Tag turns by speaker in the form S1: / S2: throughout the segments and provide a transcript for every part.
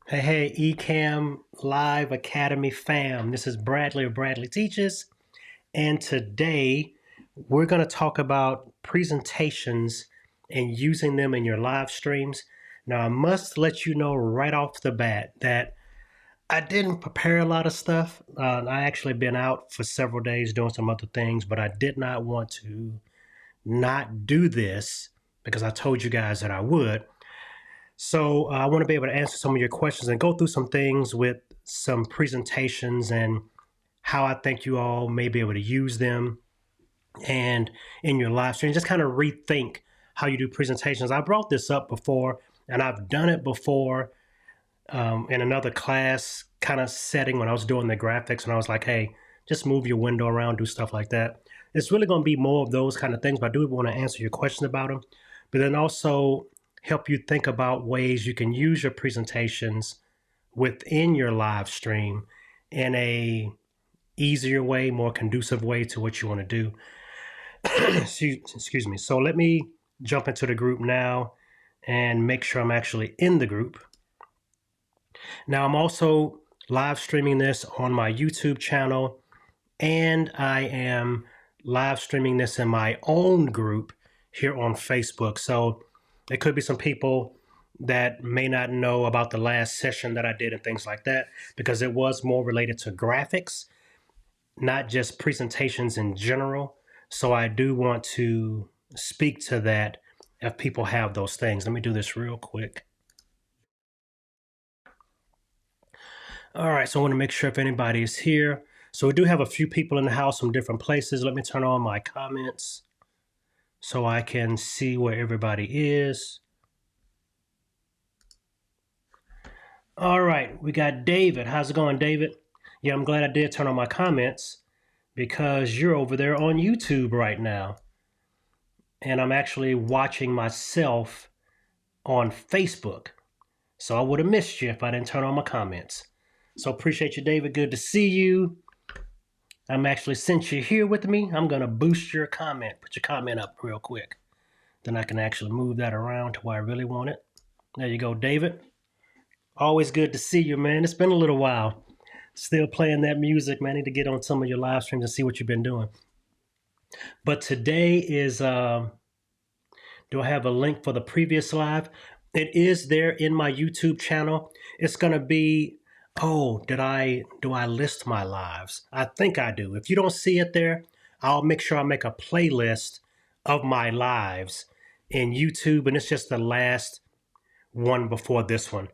S1: Hey, eCamm Live Academy fam. This is Bradley of Bradley Teaches, and today we're going to talk about presentations and using them in your live streams. Now, I must let you know right off the bat that I didn't prepare a lot of stuff. I actually been out for several days doing some other things, but I did not want to not do this because I told you guys that I would. So I want to be able to answer some of your questions and go through some things with some presentations and how I think you all may be able to use them and in your live stream. Just kind of rethink how you do presentations. I brought this up before and I've done it before in another class kind of setting when I was doing the graphics and I was like, hey, just move your window around, do stuff like that. It's really going to be more of those kind of things, but I do want to answer your questions about them. But then also help you think about ways you can use your presentations within your live stream in a easier way, more conducive way to what you want to do. Excuse me. So let me jump into the group now and make sure I'm actually in the group. Now I'm also live streaming this on my YouTube channel, and I am live streaming this in my own group here on Facebook. So there could be some people that may not know about the last session that I did and things like that, because it was more related to graphics, not just presentations in general. So I do want to speak to that if people have those things. Let me do this real quick. All right, so I want to make sure if anybody is here. So we do have a few people in the house from different places. Let me turn on my comments so I can see where everybody is. All right, we got David. How's it going, David? Yeah, I'm glad I did turn on my comments because you're over there on YouTube right now. And I'm actually watching myself on Facebook. So I would have missed you if I didn't turn on my comments. So appreciate you, David. Good to see you. I'm actually, since you're here with me, I'm going to boost your comment. Put your comment up real quick. Then I can actually move that around to where I really want it. There you go, David. Always good to see you, man. It's been a little while. Still playing that music, man. I need to get on some of your live streams and see what you've been doing. But today is, do I have a link for the previous live? It is there in my YouTube channel. It's going to be, oh, do I list my lives? I think I do. If you don't see it there, I'll make sure I make a playlist of my lives in YouTube, and it's just the last one before this one.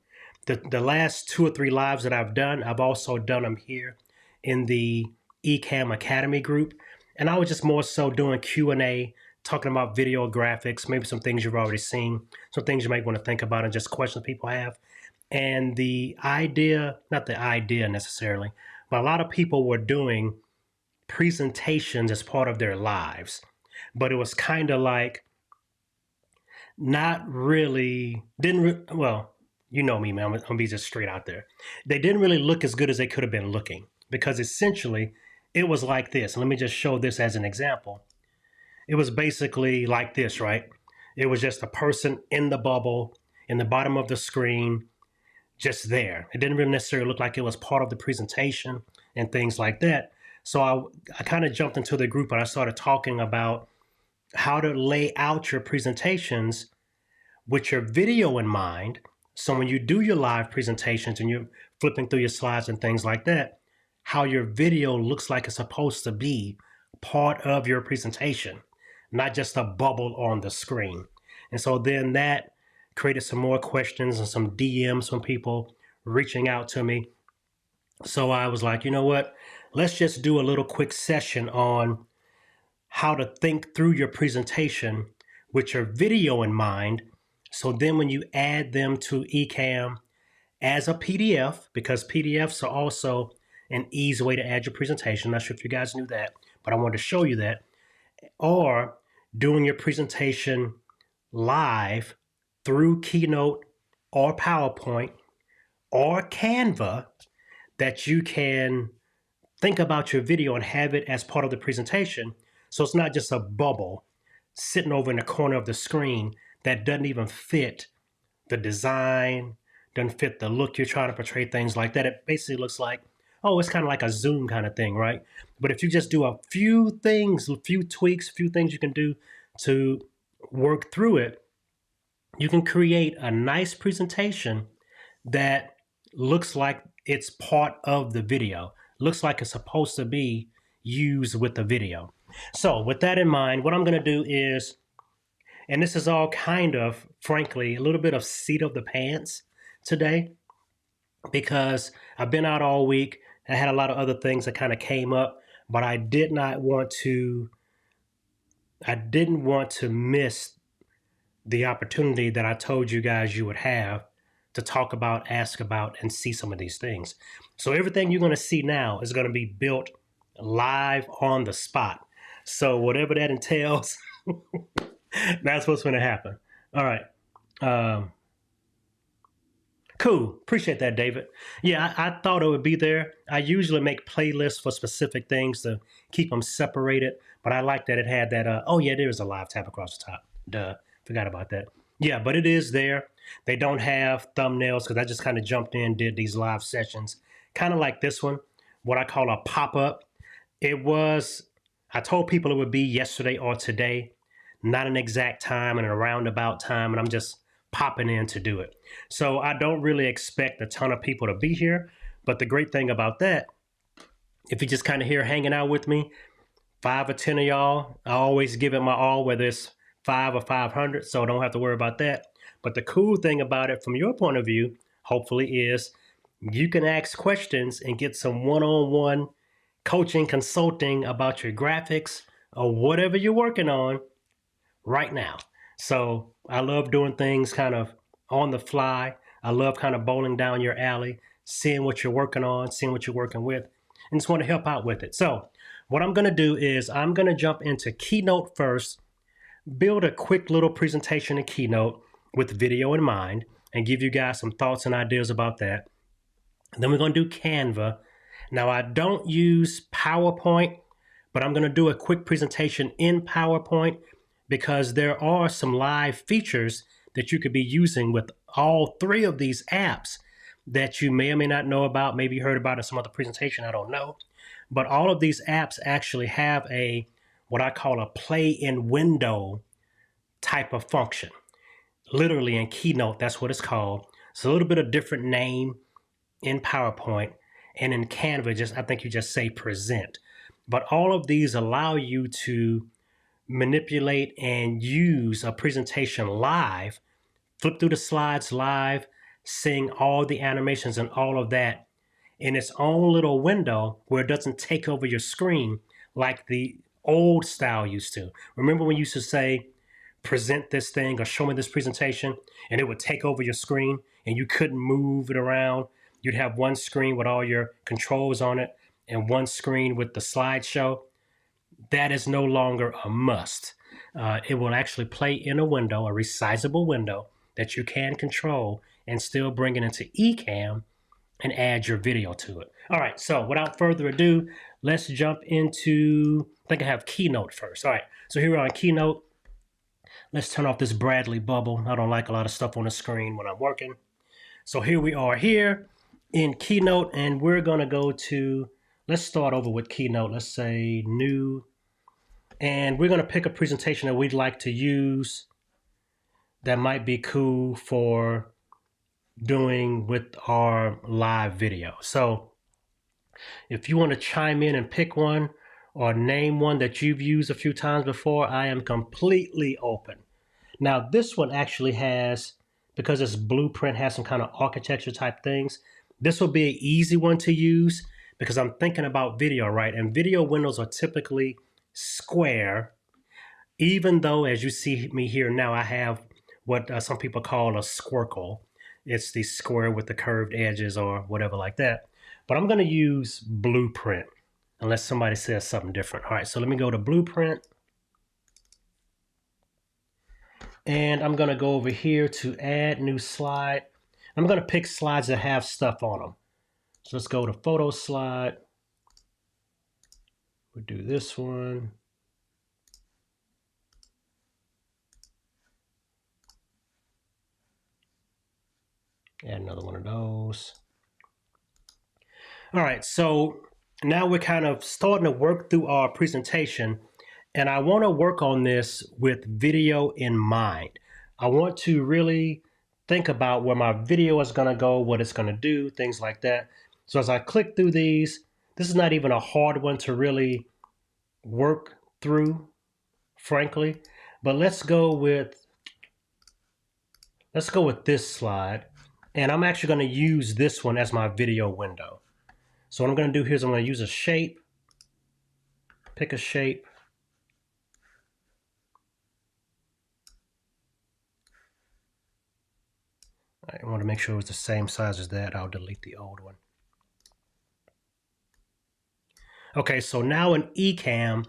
S1: The last 2 or 3 lives that I've done, I've also done them here in the eCamm Academy group. And I was just more so doing Q&A, talking about video graphics, maybe some things you've already seen, some things you might want to think about, and just questions people have. And the idea, not the idea necessarily, but a lot of people were doing presentations as part of their lives. But it was kind of like not really, well, you know me, man. I'm gonna be just straight out there. They didn't really look as good as they could have been looking because essentially it was like this. Let me just show this as an example. It was basically like this, right? It was just a person in the bubble, in the bottom of the screen, just there. It didn't really necessarily look like it was part of the presentation and things like that. So I kind of jumped into the group and I started talking about how to lay out your presentations with your video in mind. So when you do your live presentations and you're flipping through your slides and things like that, how your video looks like it's supposed to be part of your presentation, not just a bubble on the screen. And so then that created some more questions and some DMs from people reaching out to me. So I was like, you know what? Let's just do a little quick session on how to think through your presentation with your video in mind. So then when you add them to eCamm as a PDF, because PDFs are also an easy way to add your presentation. Not sure if you guys knew that, but I wanted to show you that. Or doing your presentation live through Keynote or PowerPoint or Canva, that you can think about your video and have it as part of the presentation. So it's not just a bubble sitting over in the corner of the screen that doesn't even fit the design, doesn't fit the look you're trying to portray, things like that. It basically looks like, oh, it's kind of like a Zoom kind of thing, right? But if you just do a few things, a few tweaks, a few things you can do to work through it, you can create a nice presentation that looks like it's part of the video, looks like it's supposed to be used with the video. So with that in mind, what I'm going to do is, and this is all kind of, frankly, a little bit of seat of the pants today, because I've been out all week. I had a lot of other things that kind of came up, but I didn't want to miss the opportunity that I told you guys you would have to talk about, ask about, and see some of these things. So everything you're going to see now is going to be built live on the spot. So whatever that entails, that's what's going to happen. All right. Cool. Appreciate that, David. Yeah, I thought it would be there. I usually make playlists for specific things to keep them separated, but I like that it had that. Oh, yeah, there is a live tab across the top. Duh. Forgot about that. Yeah, but it is there. They don't have thumbnails because I just kind of jumped in, did these live sessions, kind of like this one, what I call a pop-up. I told people it would be yesterday or today, not an exact time and a roundabout time, and I'm just popping in to do it. So I don't really expect a ton of people to be here, but the great thing about that, if you're just kind of here hanging out with me, 5 or 10 of y'all, I always give it my all, whether it's 5 or 500, so I don't have to worry about that. But the cool thing about it from your point of view, hopefully, is you can ask questions and get some one-on-one coaching, consulting about your graphics or whatever you're working on right now. So I love doing things kind of on the fly. I love kind of bowling down your alley, seeing what you're working on, seeing what you're working with, and just want to help out with it. So what I'm going to do is I'm going to jump into Keynote first, build a quick little presentation in Keynote with video in mind, and give you guys some thoughts and ideas about that. And then we're going to do Canva. Now, I don't use PowerPoint, but I'm going to do a quick presentation in PowerPoint because there are some live features that you could be using with all 3 of these apps that you may or may not know about. Maybe you heard about in some other presentation, I don't know. But all of these apps actually have what I call a play in window type of function. Literally in Keynote, that's what it's called. It's a little bit of different name in PowerPoint, and in Canva, I think you just say present. But all of these allow you to manipulate and use a presentation live, flip through the slides live, seeing all the animations and all of that in its own little window where it doesn't take over your screen like the old style used to. Remember when you used to say, present this thing or show me this presentation, and it would take over your screen and you couldn't move it around? You'd have one screen with all your controls on it and one screen with the slideshow. That is no longer a must. It will actually play in a window, a resizable window that you can control and still bring it into eCamm and add your video to it. All right, so without further ado, let's jump into, I think I have Keynote first. All right, so here we're on Keynote. Let's turn off this Bradley bubble. I don't like a lot of stuff on the screen when I'm working. So here we are here in Keynote, and we're gonna go to, let's start over with Keynote. Let's say new, and we're gonna pick a presentation that we'd like to use that might be cool for doing with our live video. So if you want to chime in and pick one or name one that you've used a few times before, I am completely open. Now this one actually has, because this blueprint has some kind of architecture type things, this will be an easy one to use because I'm thinking about video, right? And video windows are typically square, even though, as you see me here now, I have what some people call a squircle. It's the square with the curved edges or whatever like that. But I'm going to use blueprint unless somebody says something different. All right, so let me go to blueprint. And I'm going to go over here to add new slide. I'm going to pick slides that have stuff on them. So let's go to photo slide. We'll do this one. Add another one of those. All right, so now we're kind of starting to work through our presentation, and I want to work on this with video in mind. I want to really think about where my video is going to go, what it's going to do, things like that. So as I click through these, this is not even a hard one to really work through, frankly, but let's go with this slide, and I'm actually going to use this one as my video window. So what I'm going to do here is I'm going to use a shape, pick a shape. I want to make sure it's the same size as that. I'll delete the old one. Okay, so now in eCamm,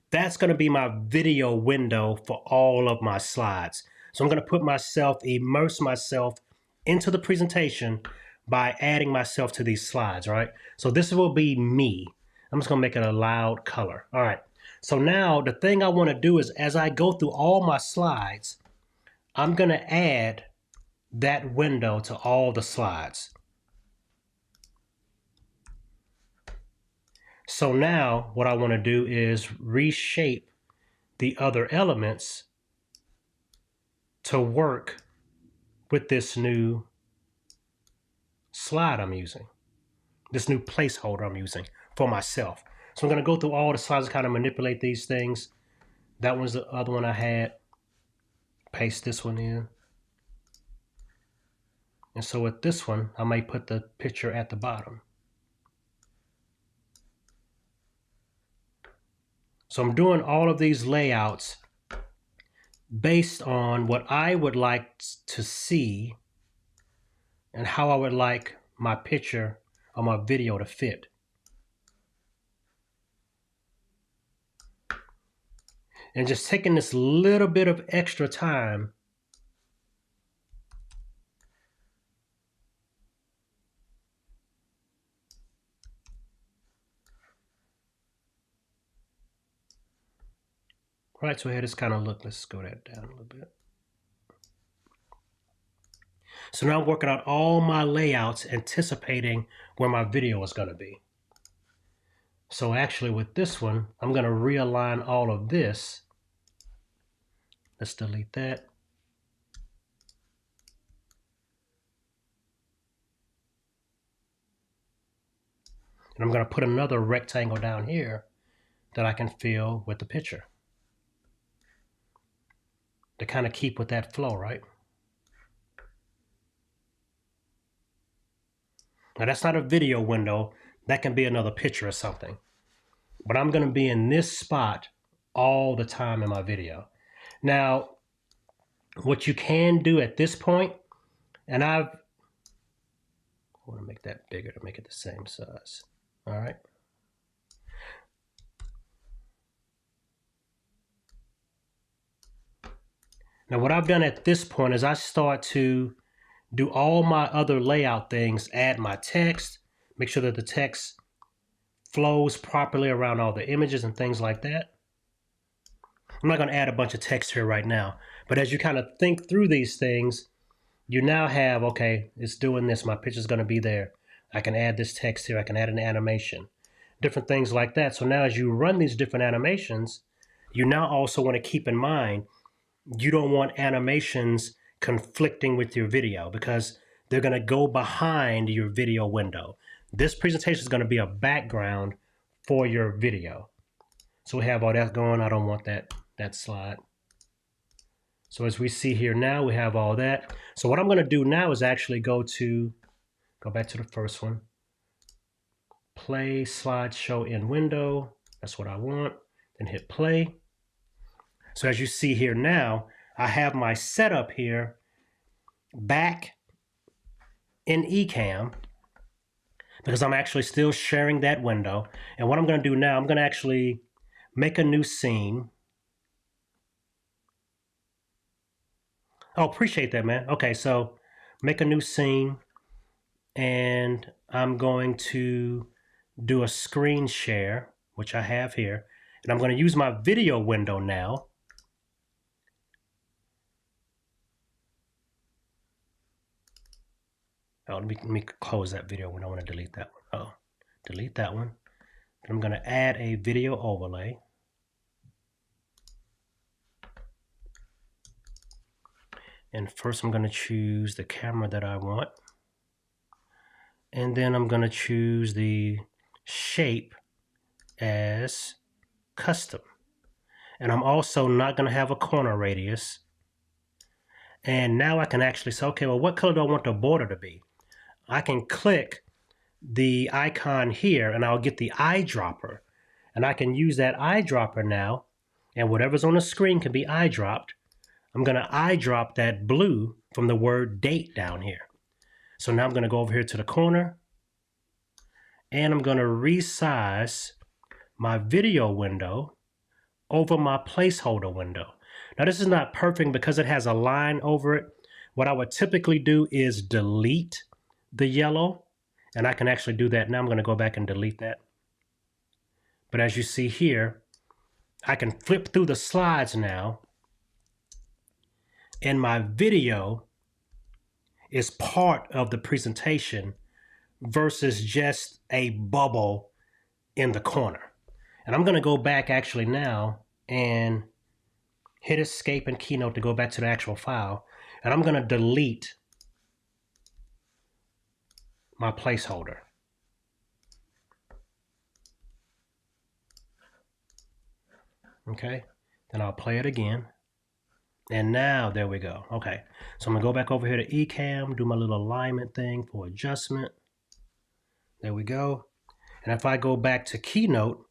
S1: that's going to be my video window for all of my slides. So I'm going to immerse myself into the presentation by adding myself to these slides, right? So this will be me. I'm just going to make it a loud color. All right. So now the thing I want to do is as I go through all my slides, I'm going to add that window to all the slides. So now what I want to do is reshape the other elements to work with this new slide I'm using, this new placeholder I'm using for myself. So I'm going to go through all the slides and kind of manipulate these things. That one's the other one I had. Paste this one in. And so with this one, I might put the picture at the bottom. So I'm doing all of these layouts based on what I would like to see and how I would like my picture or my video to fit. And just taking this little bit of extra time right, so here this kind of look. Let's go that down a little bit. So now I'm working out all my layouts, anticipating where my video is going to be. So actually with this one, I'm going to realign all of this. Let's delete that. And I'm going to put another rectangle down here that I can fill with the picture to kind of keep with that flow, right? Now that's not a video window. That can be another picture or something. But I'm going to be in this spot all the time in my video. Now, what you can do at this point, and I want to make that bigger to make it the same size. All right. Now what I've done at this point is I start to do all my other layout things, add my text, make sure that the text flows properly around all the images and things like that. I'm not going to add a bunch of text here right now, but as you kind of think through these things, you now have, okay, it's doing this, my picture's going to be there. I can add this text here, I can add an animation, different things like that. So now as you run these different animations, you now also want to keep in mind, you don't want animations conflicting with your video because they're going to go behind your video window. This presentation is going to be a background for your video. So we have all that going. I don't want that slide. So as we see here now, we have all that. So what I'm going to do now is actually go back to the first one. Play slideshow in window. That's what I want. Then hit play. So as you see here now, I have my setup here back in eCamm because I'm actually still sharing that window. And what I'm going to do now, I'm going to actually make a new scene. Oh, appreciate that, man. Okay, so make a new scene, and I'm going to do a screen share, which I have here. And I'm going to use my video window now. Oh, let me close that video when I want to delete that one. Oh, delete that one. I'm going to add a video overlay. And first I'm going to choose the camera that I want. And then I'm going to choose the shape as custom. And I'm also not going to have a corner radius. And now I can actually say, okay, well, what color do I want the border to be? I can click the icon here and I'll get the eyedropper. And I can use that eyedropper now, and whatever's on the screen can be eyedropped. I'm going to eyedrop that blue from the word date down here. So now I'm going to go over here to the corner, and I'm going to resize my video window over my placeholder window. Now this is not perfect because it has a line over it. What I would typically do is delete the yellow, and I can actually do that now. I'm going to go back and delete that. But as you see here, I can flip through the slides now, and my video is part of the presentation versus just a bubble in the corner. And I'm going to go back actually now and hit escape in Keynote to go back to the actual file. And I'm going to delete my placeholder. Okay, then I'll play it again. And now there we go. Okay, so I'm gonna go back over here to eCamm, do my little alignment thing for adjustment. There we go. And if I go back to Keynote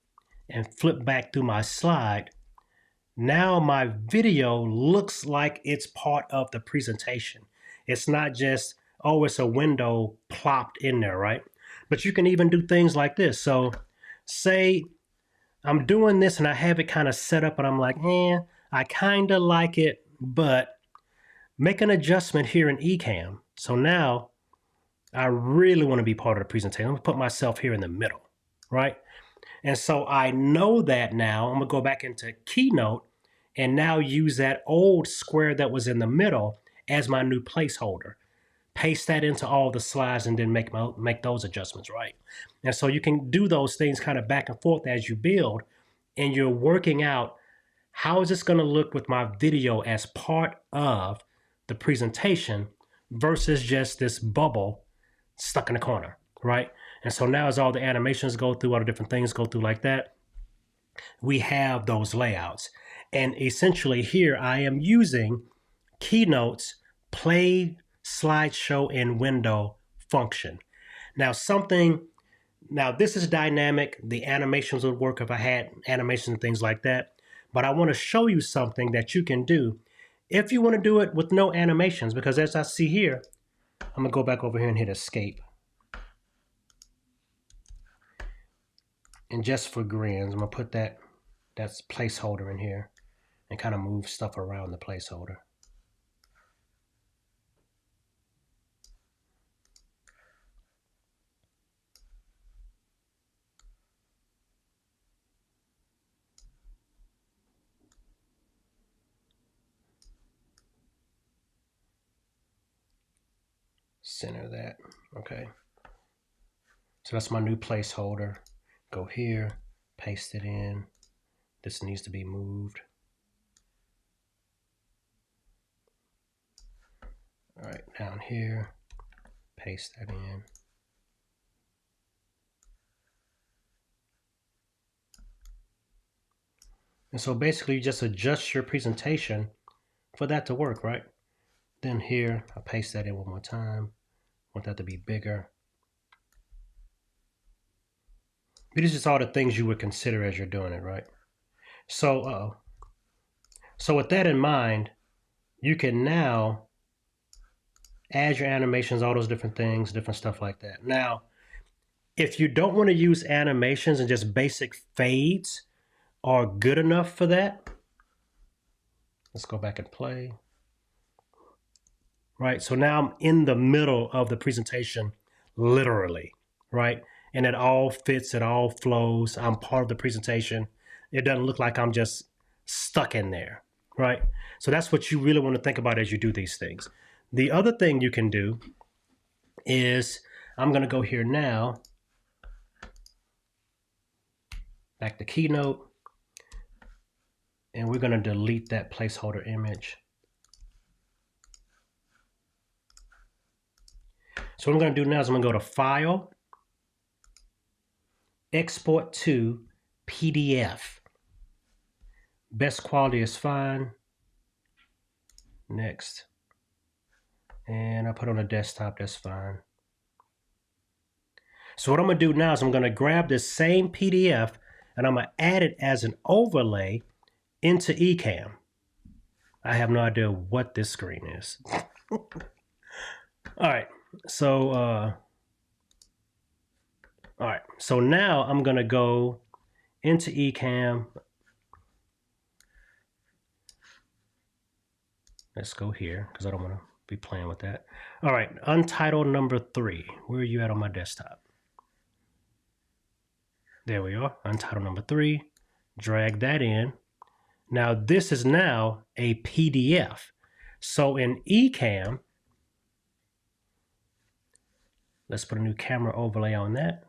S1: and flip back through my slide, now my video looks like it's part of the presentation. It's not just, oh, it's a window plopped in there, right? But you can even do things like this. So say I'm doing this and I have it kind of set up and I'm like, I kind of like it, but make an adjustment here in eCamm. So now I really want to be part of the presentation. I'm gonna put myself here in the middle, right? And so I know that now. I'm gonna go back into Keynote and now use that old square that was in the middle as my new placeholder. Paste that into all the slides and then make those adjustments, right? And so you can do those things kind of back and forth as you build, and you're working out how is this going to look with my video as part of the presentation versus just this bubble stuck in the corner, right? And so now as all the animations go through, all the different things go through like that, we have those layouts. And essentially here I am using Keynote's play, slideshow, and window function. Now this is dynamic. The animations would work if I had animations and things like that. But I want to show you something that you can do if you want to do it with no animations, because as I see here, I'm gonna go back over here and hit escape. And just for grins, I'm gonna put that's placeholder in here and kind of move stuff around the placeholder. Center that, okay. So that's my new placeholder. Go here, paste it in. This needs to be moved. All right, down here, paste that in. And so basically you just adjust your presentation for that to work, right? Then here, I'll paste that in one more time. Want that to be bigger. But these are just all the things you would consider as you're doing it, right? So, so with that in mind, you can now add your animations, all those different things, different stuff like that. Now, if you don't want to use animations and just basic fades are good enough for that, let's go back and play. Right, so now I'm in the middle of the presentation, literally, right? And it all fits, it all flows. I'm part of the presentation. It doesn't look like I'm just stuck in there, right? So that's what you really want to think about as you do these things. The other thing you can do is I'm going to go here now, back to Keynote, and we're going to delete that placeholder image. So what I'm going to do now is I'm going to go to File, Export to PDF. Best quality is fine. Next. And I put on a desktop, that's fine. So what I'm going to do now is I'm going to grab this same PDF and I'm going to add it as an overlay into eCamm. I have no idea what this screen is. All right, so now I'm going to go into eCamm. Let's go here because I don't want to be playing with that. All right, untitled number 3. Where are you at on my desktop? There we are, untitled number 3. Drag that in. Now this is now a PDF. So in eCamm, let's put a new camera overlay on that.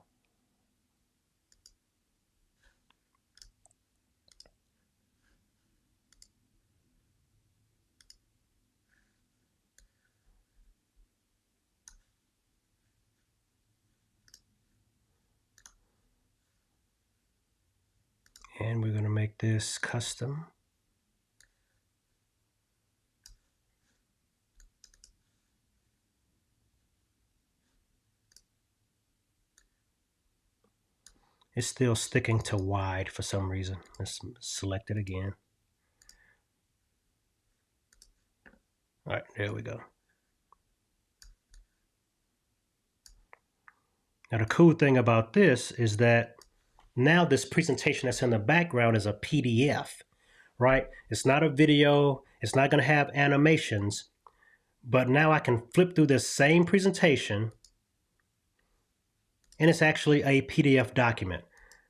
S1: And we're going to make this custom. It's still sticking to wide for some reason. Let's select it again. All right, there we go. Now the cool thing about this is that now this presentation that's in the background is a PDF, right? It's not a video. It's not going to have animations. But now I can flip through this same presentation and it's actually a PDF document.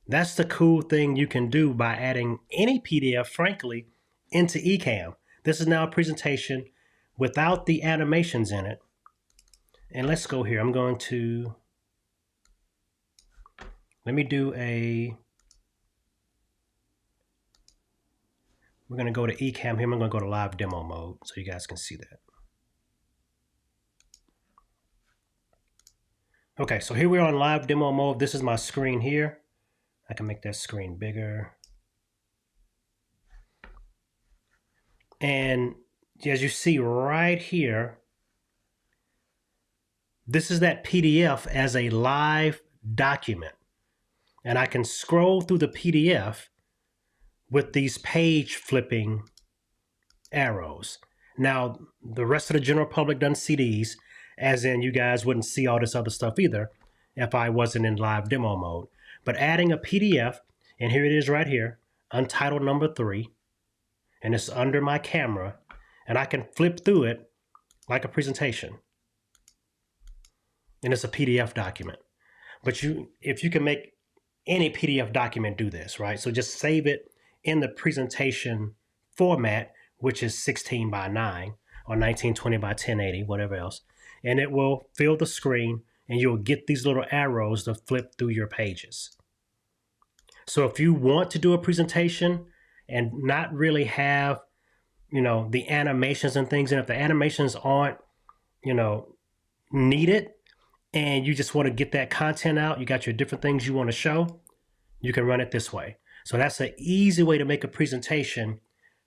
S1: That's the cool thing you can do by adding any PDF, frankly, into eCamm. This is now a presentation without the animations in it. And let's go here. I'm going to, let me do a, we're going to go to eCamm here. I'm going to go to live demo mode so you guys can see that. Okay, so here we are on live demo mode. This is my screen here. I can make that screen bigger. And as you see right here, this is that PDF as a live document. And I can scroll through the PDF with these page flipping arrows. Now, the rest of the general public doesn't see these, as in you guys wouldn't see all this other stuff either if I wasn't in live demo mode. But adding a PDF, and here it is right here, untitled number 3, and it's under my camera, and I can flip through it like a presentation. And it's a PDF document. But if you can make any PDF document do this, right? So just save it in the presentation format, which is 16 by 9 or 1920 by 1080, whatever else. And it will fill the screen and you'll get these little arrows to flip through your pages. So if you want to do a presentation and not really have, the animations and things, and if the animations aren't, needed, and you just want to get that content out, you got your different things you want to show, you can run it this way. So that's an easy way to make a presentation,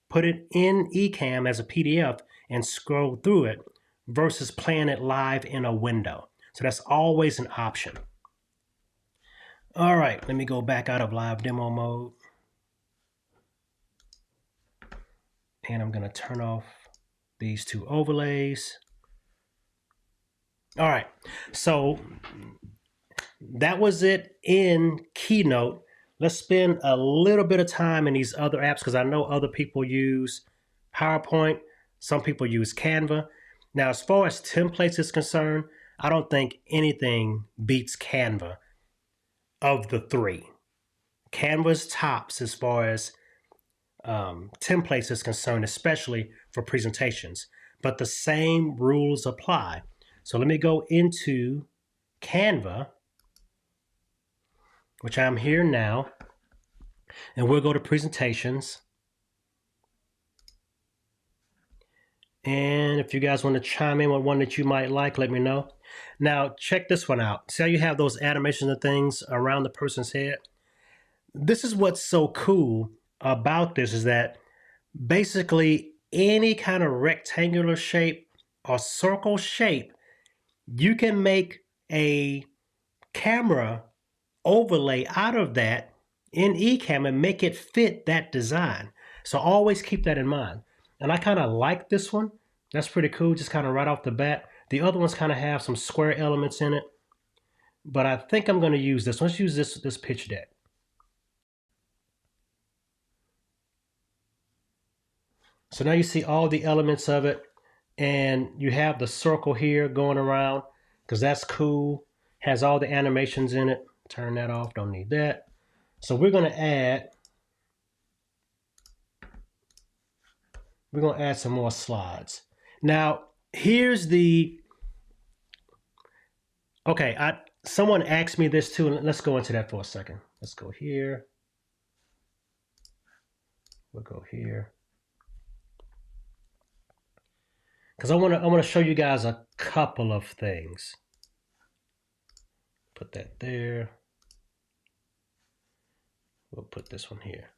S1: put it in eCamm as a PDF and scroll through it versus playing it live in a window. So that's always an option. All right, let me go back out of live demo mode. And I'm going to turn off these 2 overlays. All right, so that was it in Keynote. Let's spend a little bit of time in these other apps because I know other people use PowerPoint. Some people use Canva. Now, as far as templates is concerned, I don't think anything beats Canva of the 3. Canva's tops as far as templates is concerned, especially for presentations. But the same rules apply. So let me go into Canva, which I'm here now, and we'll go to presentations. And if you guys want to chime in with one that you might like, let me know. Now, check this one out. See how you have those animations and things around the person's head? This is what's so cool about this is that basically any kind of rectangular shape or circle shape, you can make a camera overlay out of that in eCamm and make it fit that design. So always keep that in mind. And I kind of like this one. That's pretty cool, just kind of right off the bat. The other ones kind of have some square elements in it. But I think I'm going to use this. Let's use this pitch deck. So now you see all the elements of it. And you have the circle here going around because that's cool. Has all the animations in it. Turn that off. Don't need that. So we're going to add some more slides. Now, here's the, okay, someone asked me this too, and let's go into that for a second. Let's go here. We'll go here. Because I want to show you guys a couple of things. Put that there. We'll put this one here.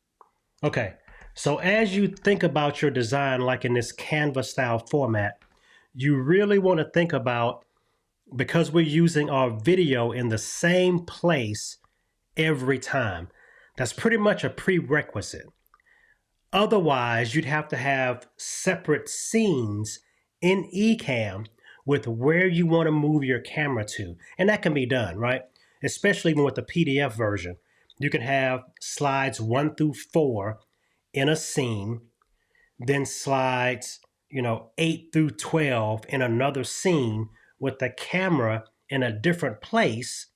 S1: Okay, so as you think about your design, like in this Canva style format, you really want to think about, because we're using our video in the same place every time, that's pretty much a prerequisite. Otherwise, you'd have to have separate scenes in eCamm with where you want to move your camera to. And that can be done, right? Especially even with the PDF version. You can have slides 1 through 4 in a scene, then slides, 8 through 12 in another scene with the camera in a different place.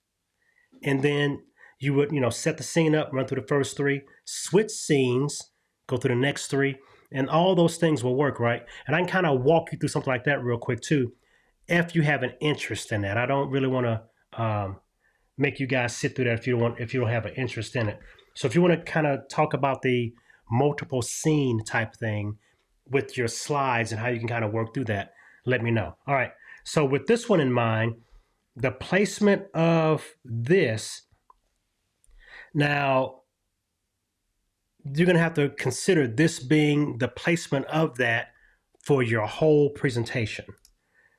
S1: And then you would, set the scene up, run through the first 3, switch scenes, go through the next 3, and all those things will work, right? And I can kind of walk you through something like that real quick too, if you have an interest in that. I don't really want to make you guys sit through that if you don't have an interest in it. So if you want to kind of talk about the multiple scene type thing with your slides and how you can kind of work through that, let me know. All right. So with this one in mind, the placement of this, now you're going to have to consider this being the placement of that for your whole presentation.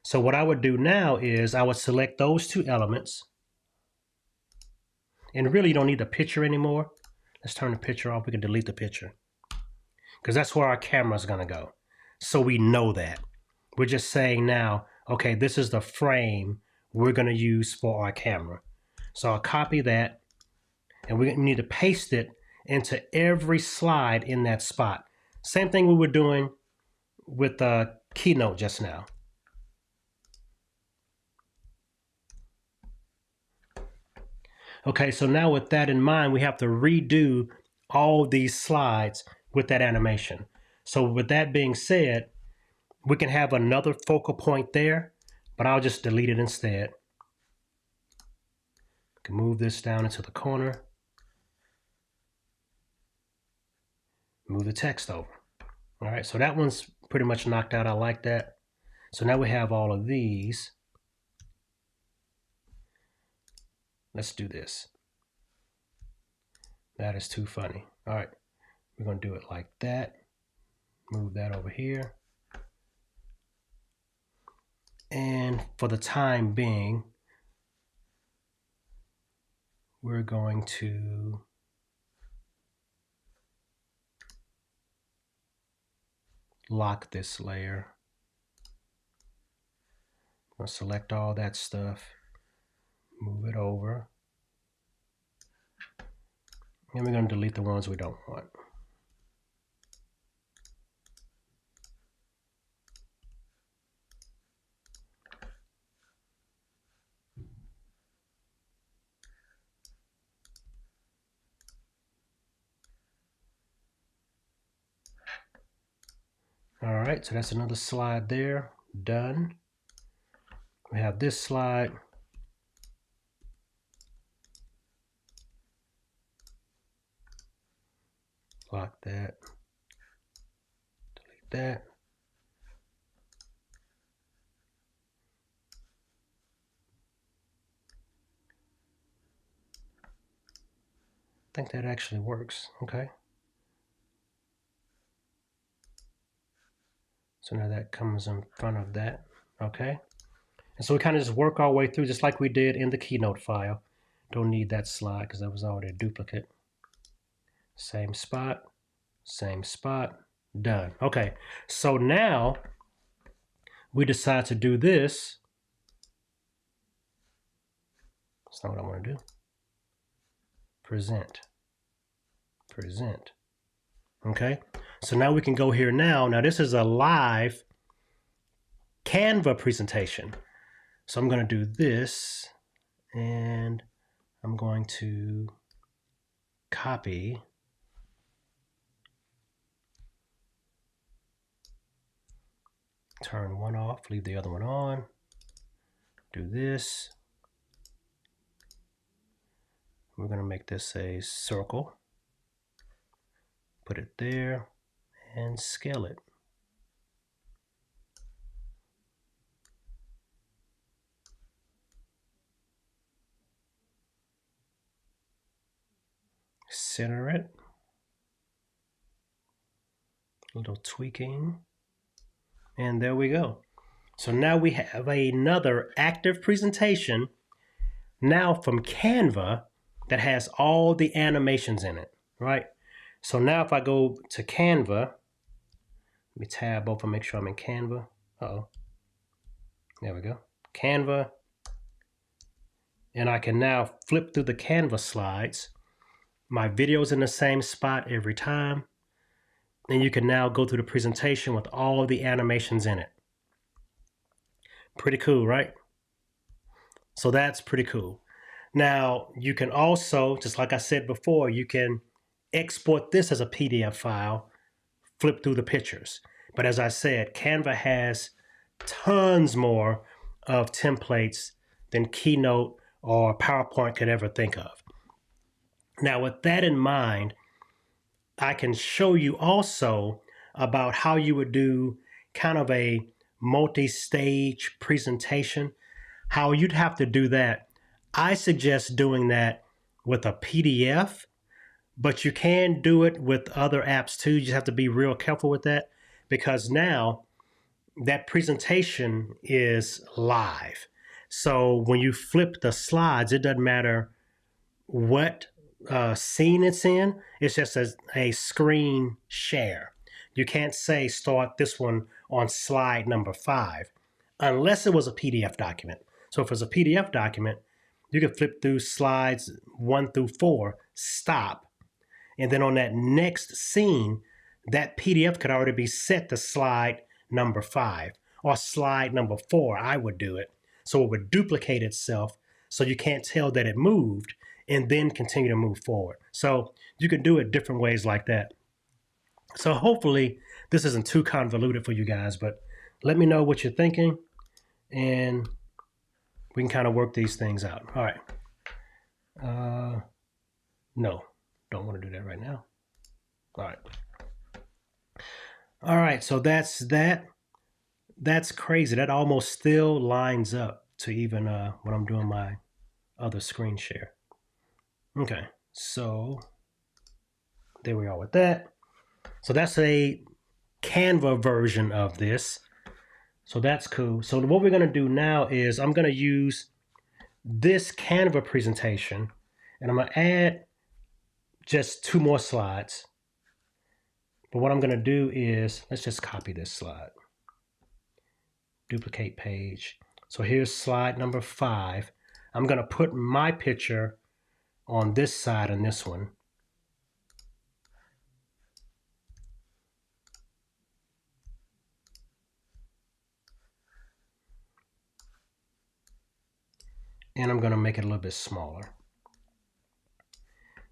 S1: So what I would do now is I would select those 2 elements. And really you don't need the picture anymore. Let's turn the picture off. We can delete the picture because that's where our camera is going to go. So we know that. We're just saying now, okay, this is the frame we're going to use for our camera. So I'll copy that, and we need to paste it into every slide in that spot. Same thing we were doing with the Keynote just now. Okay, so now with that in mind, we have to redo all these slides with that animation. So with that being said, we can have another focal point there, but I'll just delete it instead. We can move this down into the corner. Move the text over. All right, so that one's pretty much knocked out. I like that. So now we have all of these. Let's do this. That is too funny. All right, we're going to do it like that. Move that over here. And for the time being, we're going to lock this layer. I'm going to select all that stuff, move it over, and we're going to delete the ones we don't want. All right, so that's another slide there, done. We have this slide. Lock that. Delete that. I think that actually works. Okay. So now that comes in front of that. Okay. And so we kind of just work our way through just like we did in the Keynote file. Don't need that slide because that was already a duplicate. Same spot, done. Okay, so now we decide to do this. That's not what I want to do. Present. Okay, so now we can go here now. Now this is a live Canva presentation. So I'm going to do this and I'm going to copy. Turn one off, leave the other one on. Do this. We're going to make this a circle. Put it there and scale it. Center it. A little tweaking. And there we go. So now we have another active presentation now from Canva that has all the animations in it, right? So now if I go to Canva, let me tab open, make sure I'm in Canva. Uh-oh. There we go. Canva. And I can now flip through the Canva slides. My video's in the same spot every time. And you can now go through the presentation with all the animations in it. Pretty cool, right? So that's pretty cool. Now, you can also, just like I said before, you can export this as a PDF file, flip through the pictures. But as I said, Canva has tons more of templates than Keynote or PowerPoint could ever think of. Now, with that in mind, I can show you also about how you would do kind of a multi-stage presentation, how you'd have to do that. I suggest doing that with a PDF, but you can do it with other apps too. You just have to be real careful with that because now that presentation is live. So when you flip the slides, it doesn't matter what scene it's in. It's just a screen share. You can't say start this one on slide number 5 unless it was a PDF document. So if it's a PDF document, you can flip through slides 1 through 4, stop, and then on that next scene, that PDF could already be set to slide number 5 or slide number 4. I would do it. So it would duplicate itself so you can't tell that it moved and then continue to move forward. So you can do it different ways like that. So hopefully this isn't too convoluted for you guys, but let me know what you're thinking and we can kind of work these things out. All right. No, don't want to do that right now. All right. All right, so that's that. That's crazy. That almost still lines up to even when I'm doing my other screen share. Okay, so there we are with that. So that's a Canva version of this. So that's cool. So what we're going to do now is I'm going to use this Canva presentation and I'm going to add just 2 more slides. But what I'm going to do is, let's just copy this slide. Duplicate page. So here's slide number 5. I'm going to put my picture on this side and this one. And I'm going to make it a little bit smaller.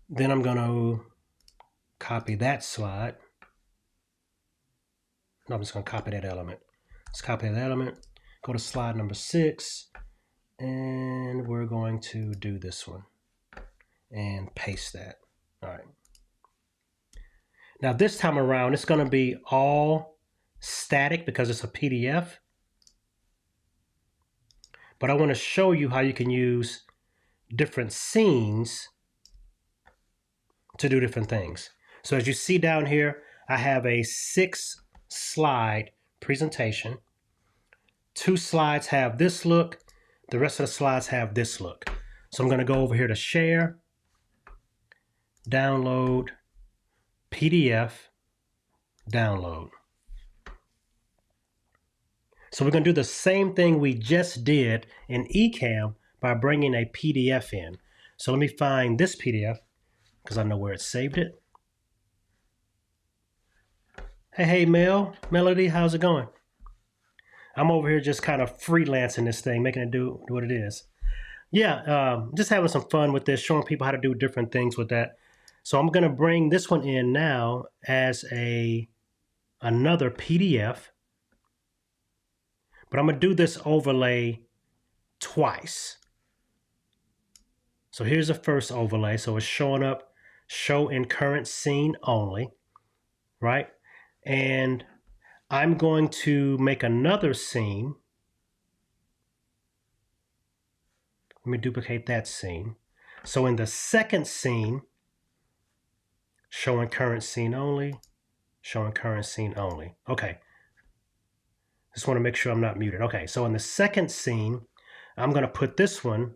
S1: Then I'm going to copy that slide. No, I'm just going to copy that element. Let's copy that element. Go to slide number 6. And we're going to do this one and paste that. All right. Now this time around, it's going to be all static because it's a PDF. But I want to show you how you can use different scenes to do different things. So as you see down here, I have a 6-slide presentation. 2 slides have this look. The rest of the slides have this look. So I'm going to go over here to Share, Download, PDF, Download. So we're going to do the same thing we just did in eCamm by bringing a PDF in. So let me find this PDF because I know where it saved it. Hey, Melody, how's it going? I'm over here just kind of freelancing this thing, making it do what it is. Yeah, just having some fun with this, showing people how to do different things with that. So I'm going to bring this one in now as another PDF. But I'm going to do this overlay twice. So here's the first overlay. So it's showing up, show in current scene only, right? And I'm going to make another scene. Let me duplicate that scene. So in the second scene, showing current scene only, showing current scene only. Okay. Just want to make sure I'm not muted. Okay, so in the second scene, I'm going to put this one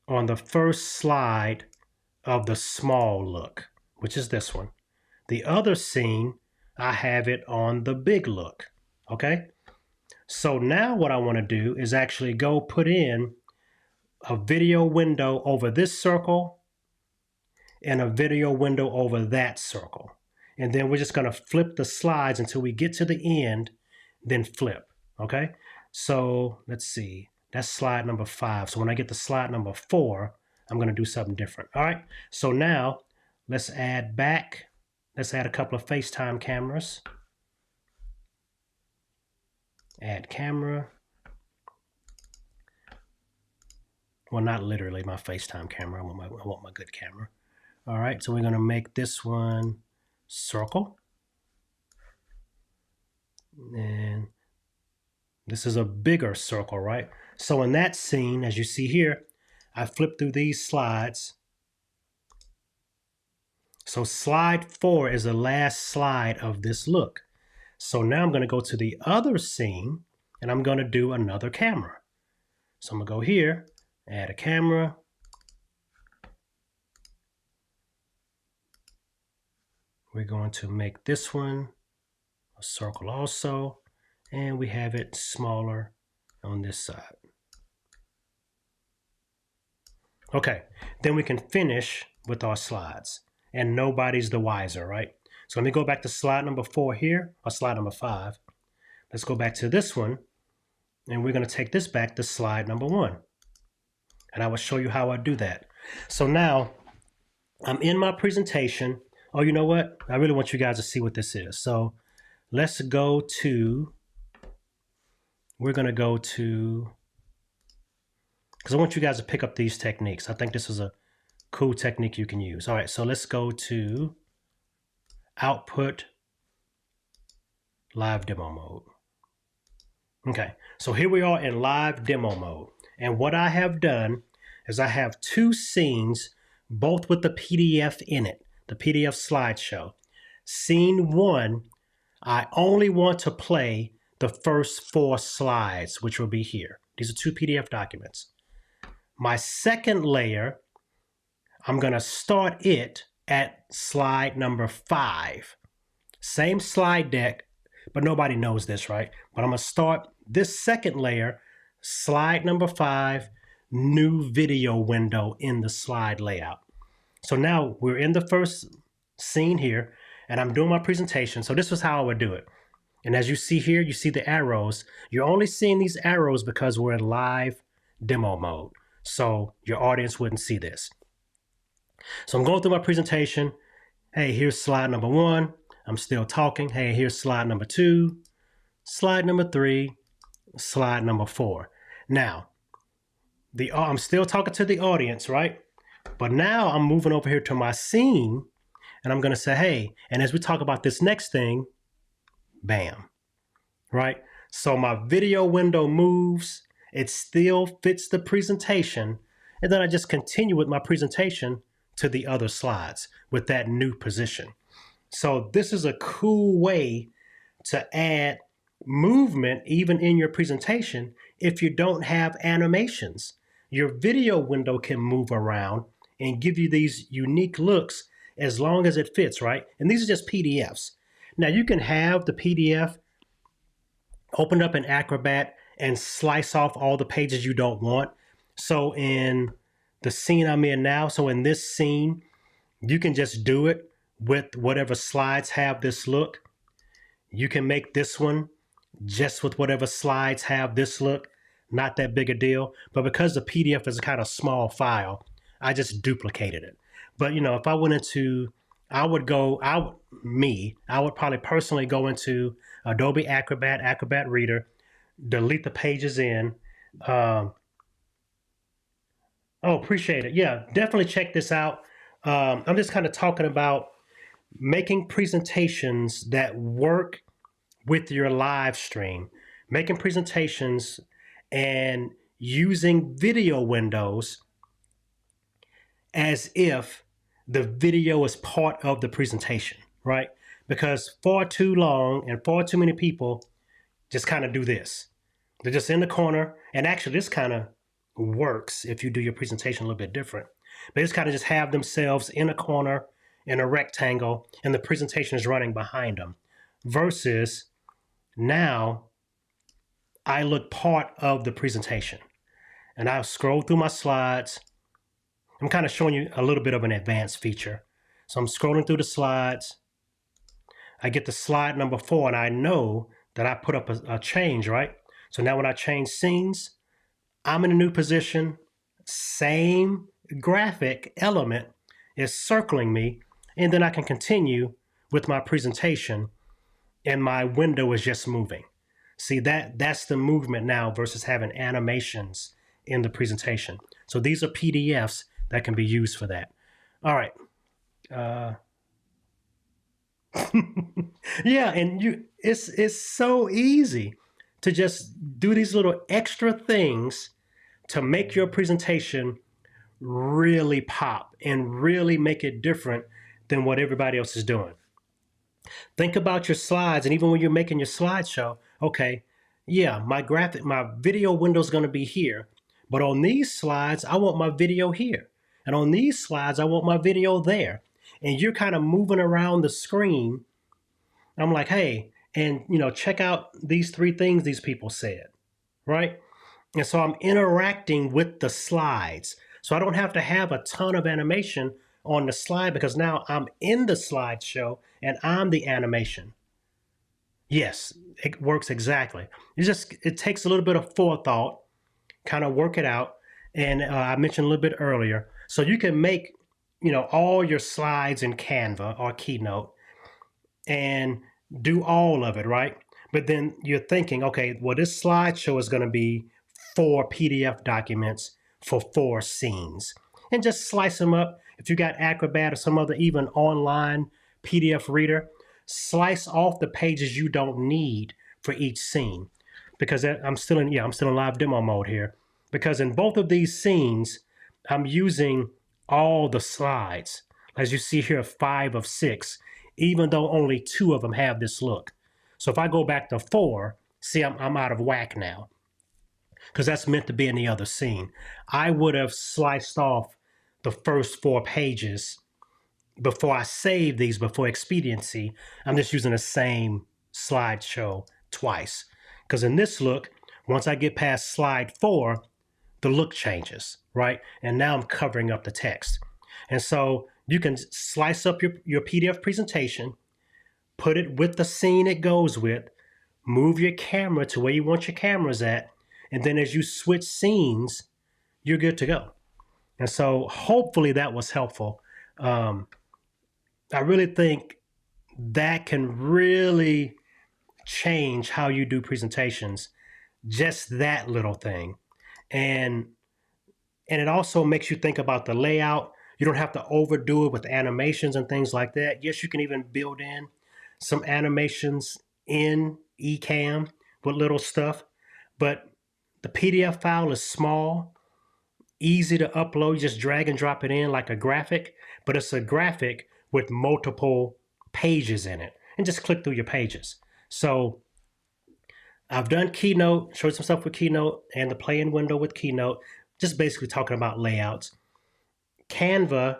S1: on the first slide of the small look, which is this one. The other scene, I have it on the big look, okay? So now what I want to do is actually go put in a video window over this circle and a video window over that circle. And then we're just going to flip the slides until we get to the end, then flip, okay? So let's see, that's slide number 5. So when I get to slide number 4, I'm going to do something different, all right? So now let's add a couple of FaceTime cameras. Add camera. Well, not literally my FaceTime camera. I want my good camera. All right, so we're going to make this one circle. And this is a bigger circle, right? So in that scene, as you see here, I flip through these slides. So slide 4 is the last slide of this look. So now I'm going to go to the other scene and I'm going to do another camera. So I'm going to go here, add a camera. We're going to make this one a circle also, and we have it smaller on this side. Okay, then we can finish with our slides, and nobody's the wiser, right? So let me go back to slide number 4 here, or slide number 5. Let's go back to this one, and we're going to take this back to slide number 1. And I will show you how I do that. So now I'm in my presentation. Oh, you know what? I really want you guys to see what this is. So let's go to, we're going to go to, because I want you guys to pick up these techniques. I think this is a cool technique you can use. All right, so let's go to Output, Live Demo Mode. Okay, so here we are in Live Demo Mode. And what I have done is I have 2 scenes, both with the PDF in it, the PDF slideshow. Scene 1, I only want to play the first 4 slides, which will be here. These are 2 PDF documents. My second layer, I'm going to start it at slide number 5. Same slide deck, but nobody knows this, right? But I'm going to start this second layer, slide number 5, new video window in the slide layout. So now we're in the first scene here, and I'm doing my presentation. So this was how I would do it. And as you see here, you see the arrows. You're only seeing these arrows because we're in live demo mode. So your audience wouldn't see this. So I'm going through my presentation. Hey, here's slide number 1. I'm still talking. Hey, here's slide number 2, slide number 3, slide number 4. Now, I'm still talking to the audience, right? But now I'm moving over here to my scene, and I'm going to say, hey, and as we talk about this next thing, bam, right? So my video window moves, it still fits the presentation, and then I just continue with my presentation to the other slides with that new position. So this is a cool way to add movement even in your presentation if you don't have animations. Your video window can move around and give you these unique looks as long as it fits, right? And these are just PDFs. Now you can have the PDF open up in Acrobat and slice off all the pages you don't want. So in the scene I'm in now, so in this scene, you can just do it with whatever slides have this look. You can make this one just with whatever slides have this look. Not that big a deal. But because the PDF is a kind of small file, I just duplicated it. But if I went into, I would probably personally go into Adobe Acrobat Reader, delete the pages in. Appreciate it. Yeah, definitely check this out. I'm just kind of talking about making presentations that work with your live stream, making presentations and using video windows as if the video is part of the presentation, right? Because far too long and far too many people just kind of do this. They're just in the corner, and actually this kind of works if you do your presentation a little bit different. They just kind of just have themselves in a corner, in a rectangle, and the presentation is running behind them. Versus now, I look part of the presentation. And I'll scroll through my slides. I'm kind of showing you a little bit of an advanced feature. So I'm scrolling through the slides. I get to slide number 4, and I know that I put up a change, right? So now when I change scenes, I'm in a new position. Same graphic element is circling me, and then I can continue with my presentation, and my window is just moving. See, that's the movement now versus having animations in the presentation. So these are PDFs that can be used for that. All right. Yeah, and it's so easy to just do these little extra things to make your presentation really pop and really make it different than what everybody else is doing. Think about your slides, and even when you're making your slideshow, okay, yeah, my video window is going to be here, but on these slides, I want my video here. And on these slides, I want my video there. And you're kind of moving around the screen. I'm like, hey, and check out these 3 things these people said, right? And so I'm interacting with the slides. So I don't have to have a ton of animation on the slide because now I'm in the slideshow and I'm the animation. Yes, it works exactly. It takes a little bit of forethought, kind of work it out. And I mentioned a little bit earlier. So you can make, all your slides in Canva or Keynote and do all of it, right? But then you're thinking, okay, well, this slideshow is going to be 4 PDF documents for 4 scenes. And just slice them up. If you got Acrobat or some other even online PDF reader, slice off the pages you don't need for each scene. Because I'm still in live demo mode here. Because in both of these scenes, I'm using all the slides. As you see here, 5 of 6, even though only 2 of them have this look. So if I go back to 4, see, I'm out of whack now, because that's meant to be in the other scene. I would have sliced off the first 4 pages before I save these, before expediency. I'm just using the same slideshow twice. Because in this look, once I get past slide 4, the look changes, right? And now I'm covering up the text. And so you can slice up your PDF presentation, put it with the scene it goes with, move your camera to where you want your cameras at, and then as you switch scenes, you're good to go. And so hopefully that was helpful. I really think that can really change how you do presentations, just that little thing. And it also makes you think about the layout. You don't have to overdo it with animations and things like that. Yes, you can even build in some animations in eCamm with little stuff, but the PDF file is small, easy to upload. You just drag and drop it in like a graphic, but it's a graphic with multiple pages in it, and just click through your pages. So I've done Keynote, showed some stuff with Keynote and the play-in window with Keynote, just basically talking about layouts. Canva,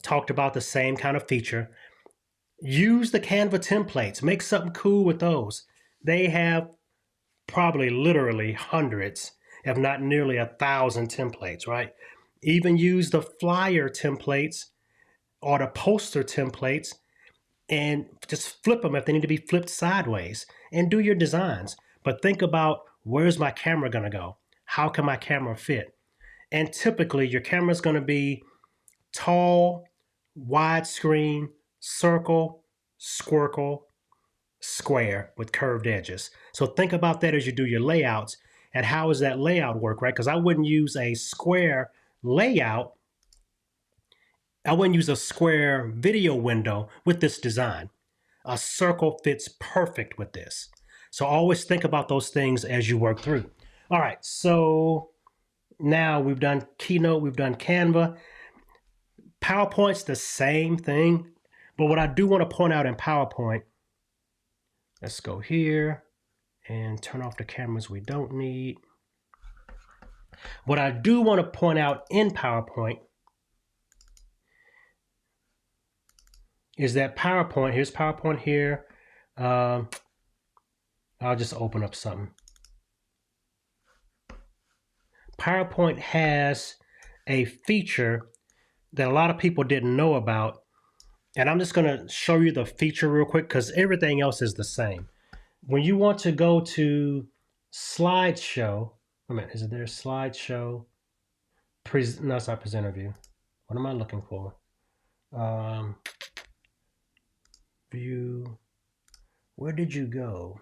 S1: talked about the same kind of feature. Use the Canva templates. Make something cool with those. They have probably literally hundreds, if not nearly 1,000 templates, right? Even use the flyer templates or the poster templates and just flip them if they need to be flipped sideways and do your designs. But think about, where's my camera going to go? How can my camera fit? And typically your camera is going to be tall, widescreen, circle, squircle, square with curved edges. So think about that as you do your layouts. And how does that layout work, right? Because I wouldn't use a square layout. I wouldn't use a square video window with this design. A circle fits perfect with this. So always think about those things as you work through. All right, so now we've done Keynote, we've done Canva. PowerPoint's the same thing, but what I do want to point out in PowerPoint, let's go here and turn off the cameras we don't need. What I do want to point out in PowerPoint is that PowerPoint, here's PowerPoint here. I'll just open up something. PowerPoint has a feature that a lot of people didn't know about. And I'm just going to show you the feature real quick because everything else is the same. When you want to go to slideshow, wait a minute, is it there? Slideshow, no, it's not presenter view. What am I looking for? View, where did you go?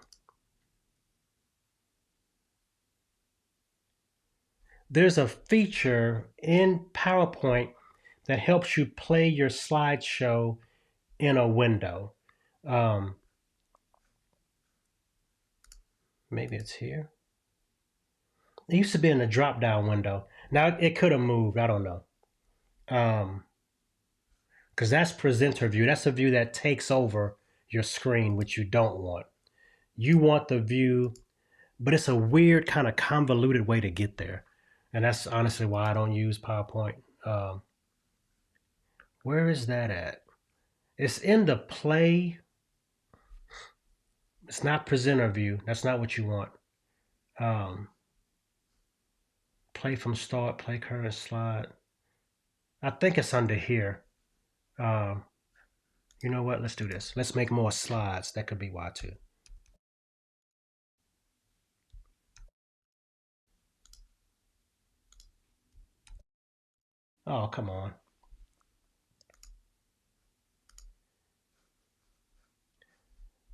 S1: There's a feature in PowerPoint that helps you play your slideshow in a window. Maybe it's here. It used to be in the drop-down window. Now it could have moved. I don't know. Because that's presenter view. That's a view that takes over your screen, which you don't want. You want the view, but it's a weird kind of convoluted way to get there. And that's honestly why I don't use PowerPoint. Where is that at? It's in the play. It's not presenter view. That's not what you want. Play from start, play current slide. I think it's under here. You know what? Let's do this. Let's make more slides. That could be why too. Oh, come on.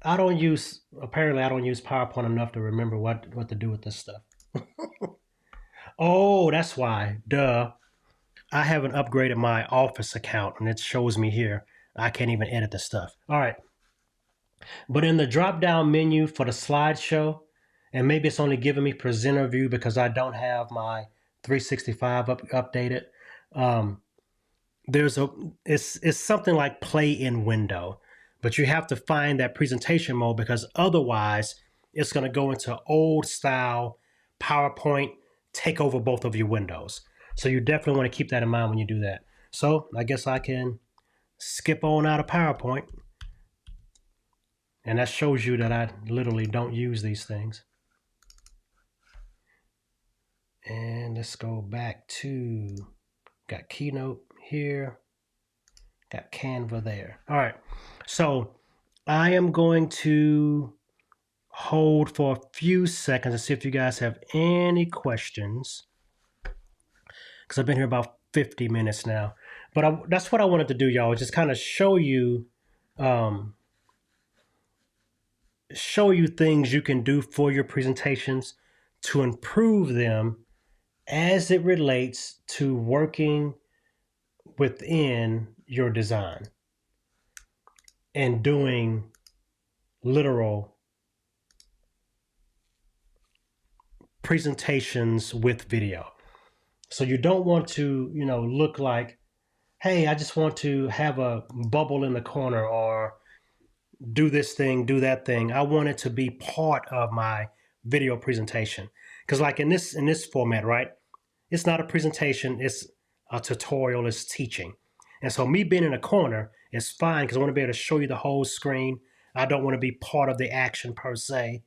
S1: Apparently I don't use PowerPoint enough to remember what to do with this stuff. Oh, that's why. Duh. I haven't upgraded my Office account and it shows me here. I can't even edit the stuff. All right. But in the drop-down menu for the slideshow, and maybe it's only giving me presenter view because I don't have my 365 updated. It's something like play in window, but you have to find that presentation mode because otherwise it's going to go into old style PowerPoint, take over both of your windows. So you definitely want to keep that in mind when you do that. So I guess I can skip on out of PowerPoint. And that shows you that I literally don't use these things. And let's go back to, got Keynote here, got Canva there. All right, so I am going to hold for a few seconds to see if you guys have any questions, because I've been here about 50 minutes now. But that's what I wanted to do, y'all, just kind of show you show you things you can do for your presentations to improve them as it relates to working within your design and doing literal presentations with video. So you don't want to, look like, hey, I just want to have a bubble in the corner or do this thing, do that thing. I want it to be part of my video presentation. Because like in this format, right? It's not a presentation, it's a tutorial, it's teaching. And so me being in a corner is fine because I want to be able to show you the whole screen. I don't want to be part of the action per se.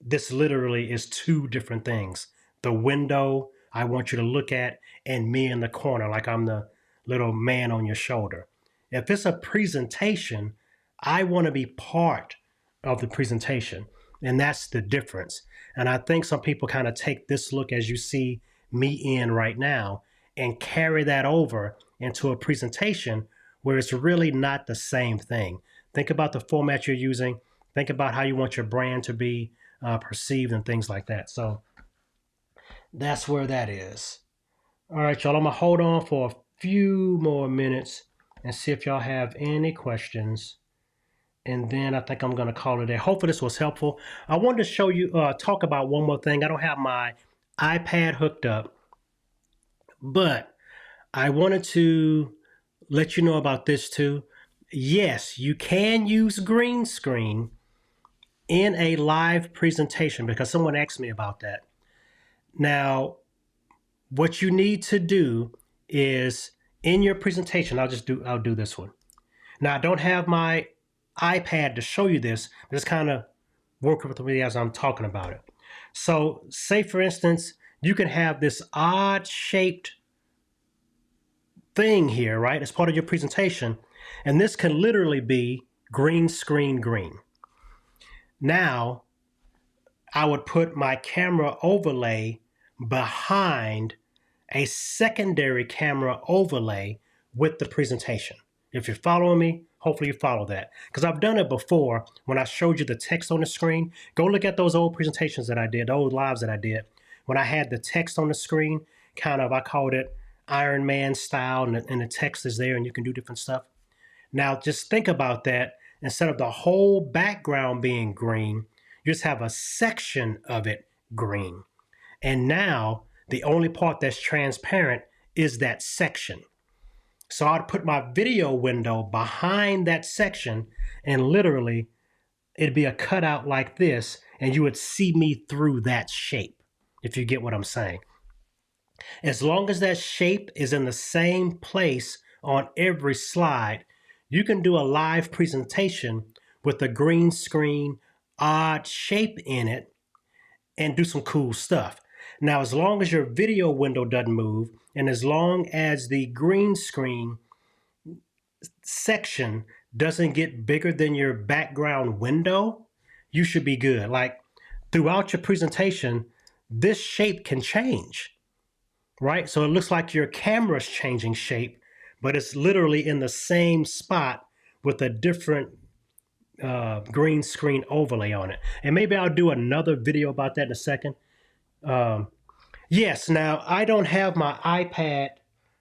S1: This literally is two different things. The window I want you to look at and me in the corner like I'm the little man on your shoulder. If it's a presentation, I want to be part of the presentation. And that's the difference. And I think some people kind of take this look as you see me in right now and carry that over into a presentation where it's really not the same thing. Think about the format you're using. Think about how you want your brand to be perceived and things like that. So that's where that is. All right, y'all, I'm gonna hold on for a few more minutes and see if y'all have any questions. And then I think I'm gonna call it a day. Hopefully this was helpful. I wanted to show you, talk about one more thing. I don't have my iPad hooked up, but I wanted to let you know about this too. Yes, you can use green screen in a live presentation because someone asked me about that. Now, what you need to do is in your presentation, I'll do this one. Now, I don't have my iPad to show you this, but just kind of work with me as I'm talking about it. So say for instance, you can have this odd shaped thing here, right? As part of your presentation. And this can literally be green screen green. Now, I would put my camera overlay behind a secondary camera overlay with the presentation. If you're following me, hopefully you follow that. Because I've done it before when I showed you the text on the screen. Go look at those old presentations that I did, those lives that I did. When I had the text on the screen, kind of, I called it Iron Man style, and the text is there and you can do different stuff. Now, just think about that. Instead of the whole background being green, you just have a section of it green. And now the only part that's transparent is that section. So I'd put my video window behind that section and literally it'd be a cutout like this and you would see me through that shape, if you get what I'm saying. As long as that shape is in the same place on every slide, you can do a live presentation with a green screen, odd shape in it, and do some cool stuff. Now, as long as your video window doesn't move, and as long as the green screen section doesn't get bigger than your background window, you should be good. Like throughout your presentation, this shape can change, right? So it looks like your camera's changing shape, but it's literally in the same spot with a different green screen overlay on it. And maybe I'll do another video about that in a second. Yes, now I don't have my iPad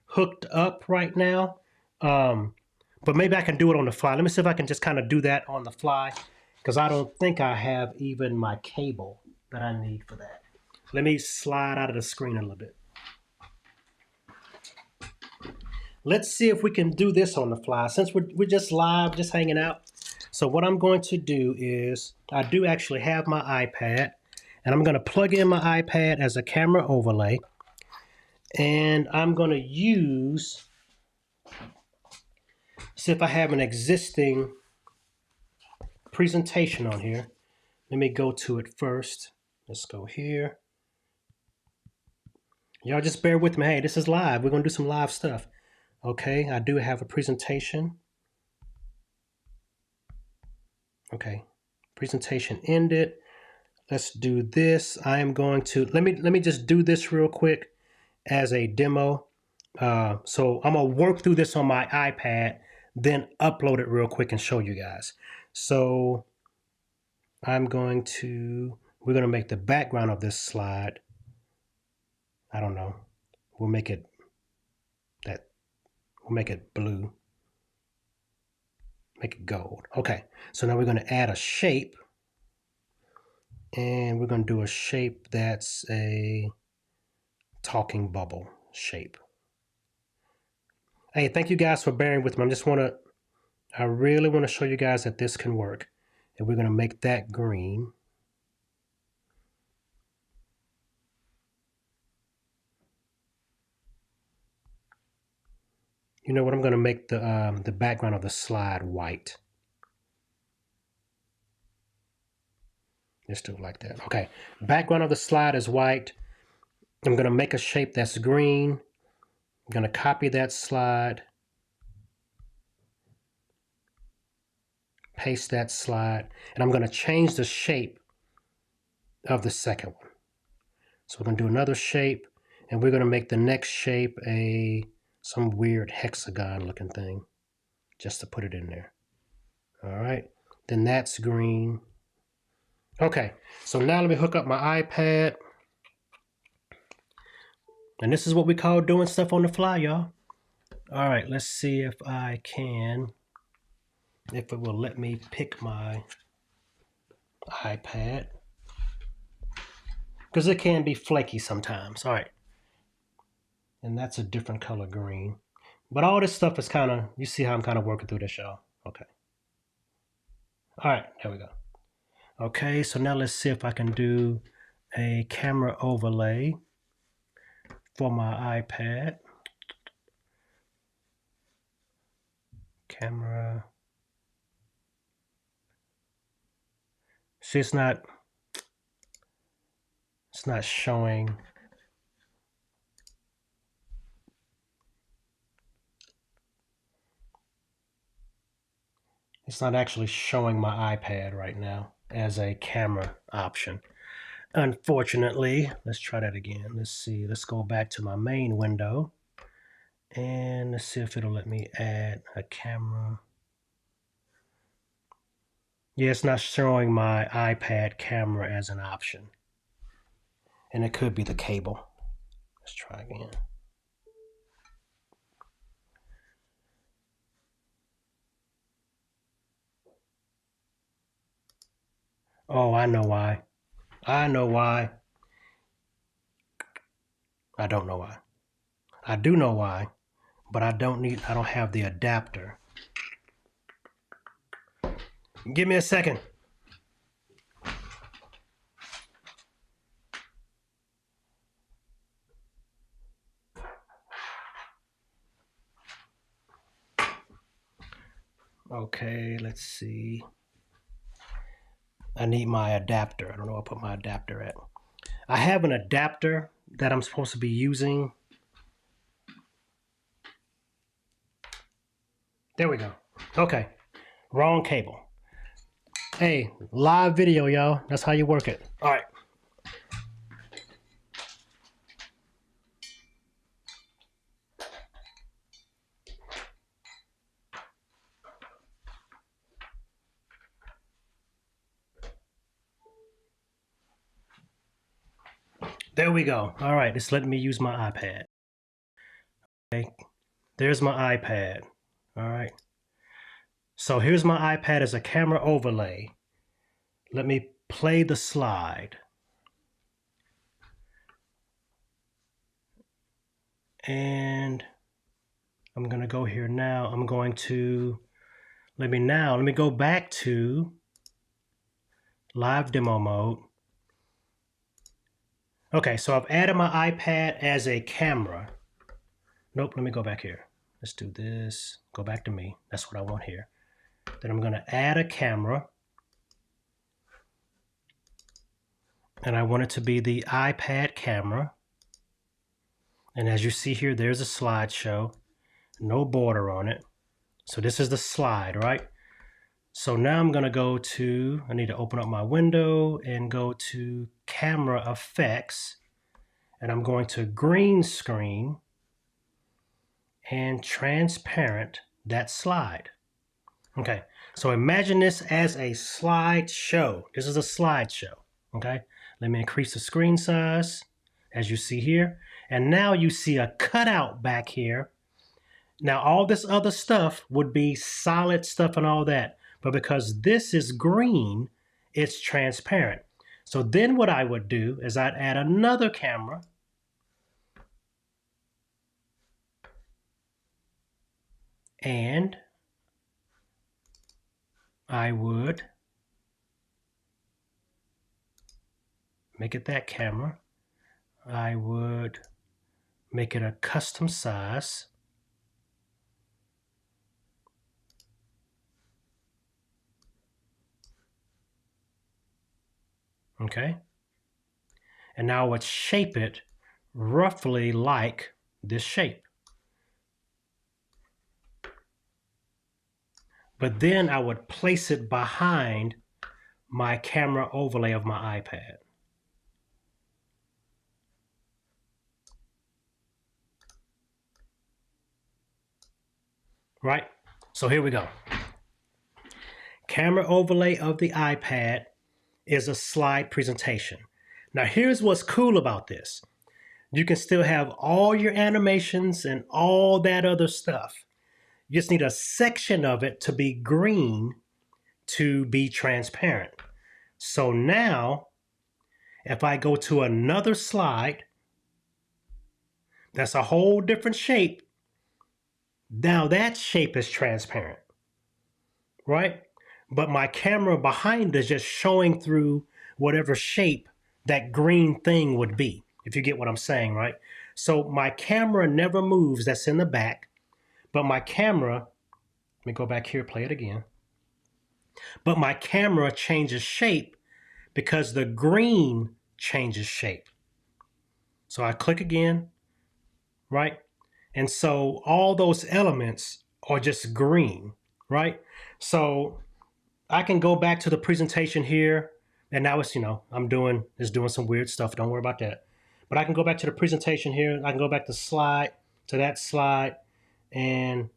S1: hooked up right now, but maybe I can do it on the fly. Let me see if I can just kind of do that on the fly because I don't think I have even my cable that I need for that. Let me slide out of the screen a little bit. Let's see if we can do this on the fly since we're just live, just hanging out. So what I'm going to do is I do actually have my iPad and I'm going to plug in my iPad as a camera overlay and I'm going to use, see if I have an existing presentation on here. Let me go to it first. Let's go here. Y'all just bear with me. Hey, this is live. We're going to do some live stuff. Okay, I do have a presentation. Okay, presentation ended. Let's do this. I am going to, let me just do this real quick as a demo. So I'm gonna work through this on my iPad, then upload it real quick and show you guys. So we're going to make the background of this slide, I don't know, we'll make it blue, make it gold. Okay, so now we're going to add a shape, and we're going to do a shape that's a talking bubble shape. Hey, thank you guys for bearing with me. I really want to show you guys that this can work. And we're going to make that green. You know what? I'm going to make the background of the slide white. Just do it like that. Okay. Background of the slide is white. I'm going to make a shape that's green. I'm going to copy that slide. Paste that slide. And I'm going to change the shape of the second one. So we're going to do another shape. And we're going to make the next shape some weird hexagon looking thing. Just to put it in there. All right. Then that's green. Okay, so now let me hook up my iPad. And this is what we call doing stuff on the fly, y'all. All right, let's see if it will let me pick my iPad. Because it can be flaky sometimes. All right. And that's a different color green. But all this stuff is you see how I'm kind of working through this, y'all. Okay. All right, there we go. Okay, so now let's see if I can do a camera overlay for my iPad. Camera. See, it's not showing. It's not actually showing my iPad right now as a camera option. Unfortunately, let's try that again. Let's see. Let's go back to my main window. And let's see if it'll let me add a camera. Yeah, it's not showing my iPad camera as an option. And it could be the cable. Let's try again. Oh, I know why. I know why. I don't know why. I do know why, but I don't have the adapter. Give me a second. Okay, let's see. I need my adapter. I don't know where I put my adapter at. I have an adapter that I'm supposed to be using. There we go. Okay, wrong cable. Hey, live video, y'all. That's how you work it. All right. There we go. All right, it's letting me use my iPad. Okay, there's my iPad. All right. So here's my iPad as a camera overlay. Let me play the slide. And I'm going to go here now. I'm going to, let me go back to live demo mode. Okay, so I've added my iPad as a camera. Nope, let me go back here. Let's do this. Go back to me. That's what I want here. Then I'm going to add a camera. And I want it to be the iPad camera. And as you see here, there's a slideshow. No border on it. So this is the slide, right? So now I'm going to go to, I need to open up my window and go to camera effects. And I'm going to green screen and transparent that slide. Okay, so imagine this as a slideshow. This is a slideshow. Okay, let me increase the screen size as you see here. And now you see a cutout back here. Now, all this other stuff would be solid stuff and all that. But because this is green, it's transparent. So then what I would do is I'd add another camera. And I would make it that camera. I would make it a custom size. Okay. And now I would shape it roughly like this shape. But then I would place it behind my camera overlay of my iPad. Right? So here we go. Camera overlay of the iPad is a slide presentation. Now here's what's cool about this. You can still have all your animations and all that other stuff. You just need a section of it to be green to be transparent. So now, if I go to another slide, that's a whole different shape. Now that shape is transparent, right? But my camera behind is just showing through whatever shape that green thing would be, if you get what I'm saying, right? So my camera never moves, that's in the back, but my camera, let me go back here, play it again. But my camera changes shape because the green changes shape. So I click again, right? And so all those elements are just green, right? So I can go back to the presentation here, and now it's, I'm doing some weird stuff. Don't worry about that. But I can go back to the presentation here. I can go back to that slide, and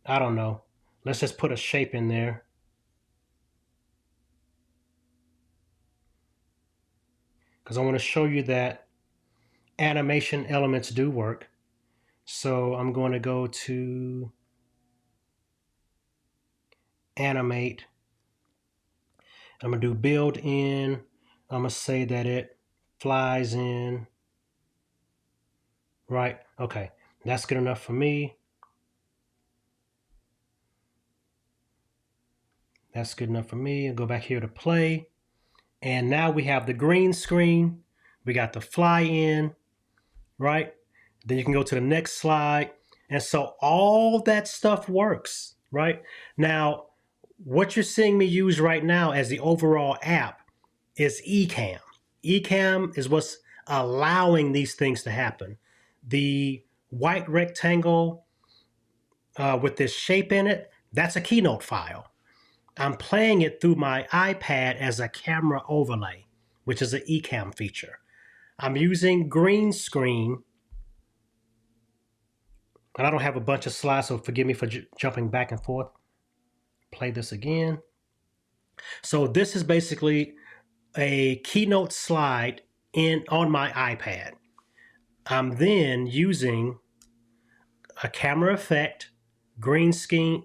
S1: I don't know. Let's just put a shape in there. Because I want to show you that animation elements do work. So I'm going to go to animate. I'm going to do build in. I'm going to say that it flies in. Right. Okay. That's good enough for me. That's good enough for me. I'll go back here to play. And now we have the green screen. We got the fly in, right? Then you can go to the next slide. And so all that stuff works, right? Now, what you're seeing me use right now as the overall app is eCamm. eCamm is what's allowing these things to happen. The white rectangle with this shape in it, that's a Keynote file. I'm playing it through my iPad as a camera overlay, which is an eCamm feature. I'm using green screen, and I don't have a bunch of slides, so forgive me for jumping back and forth. Play this again. So this is basically a Keynote slide on my iPad. I'm then using a camera effect, green screen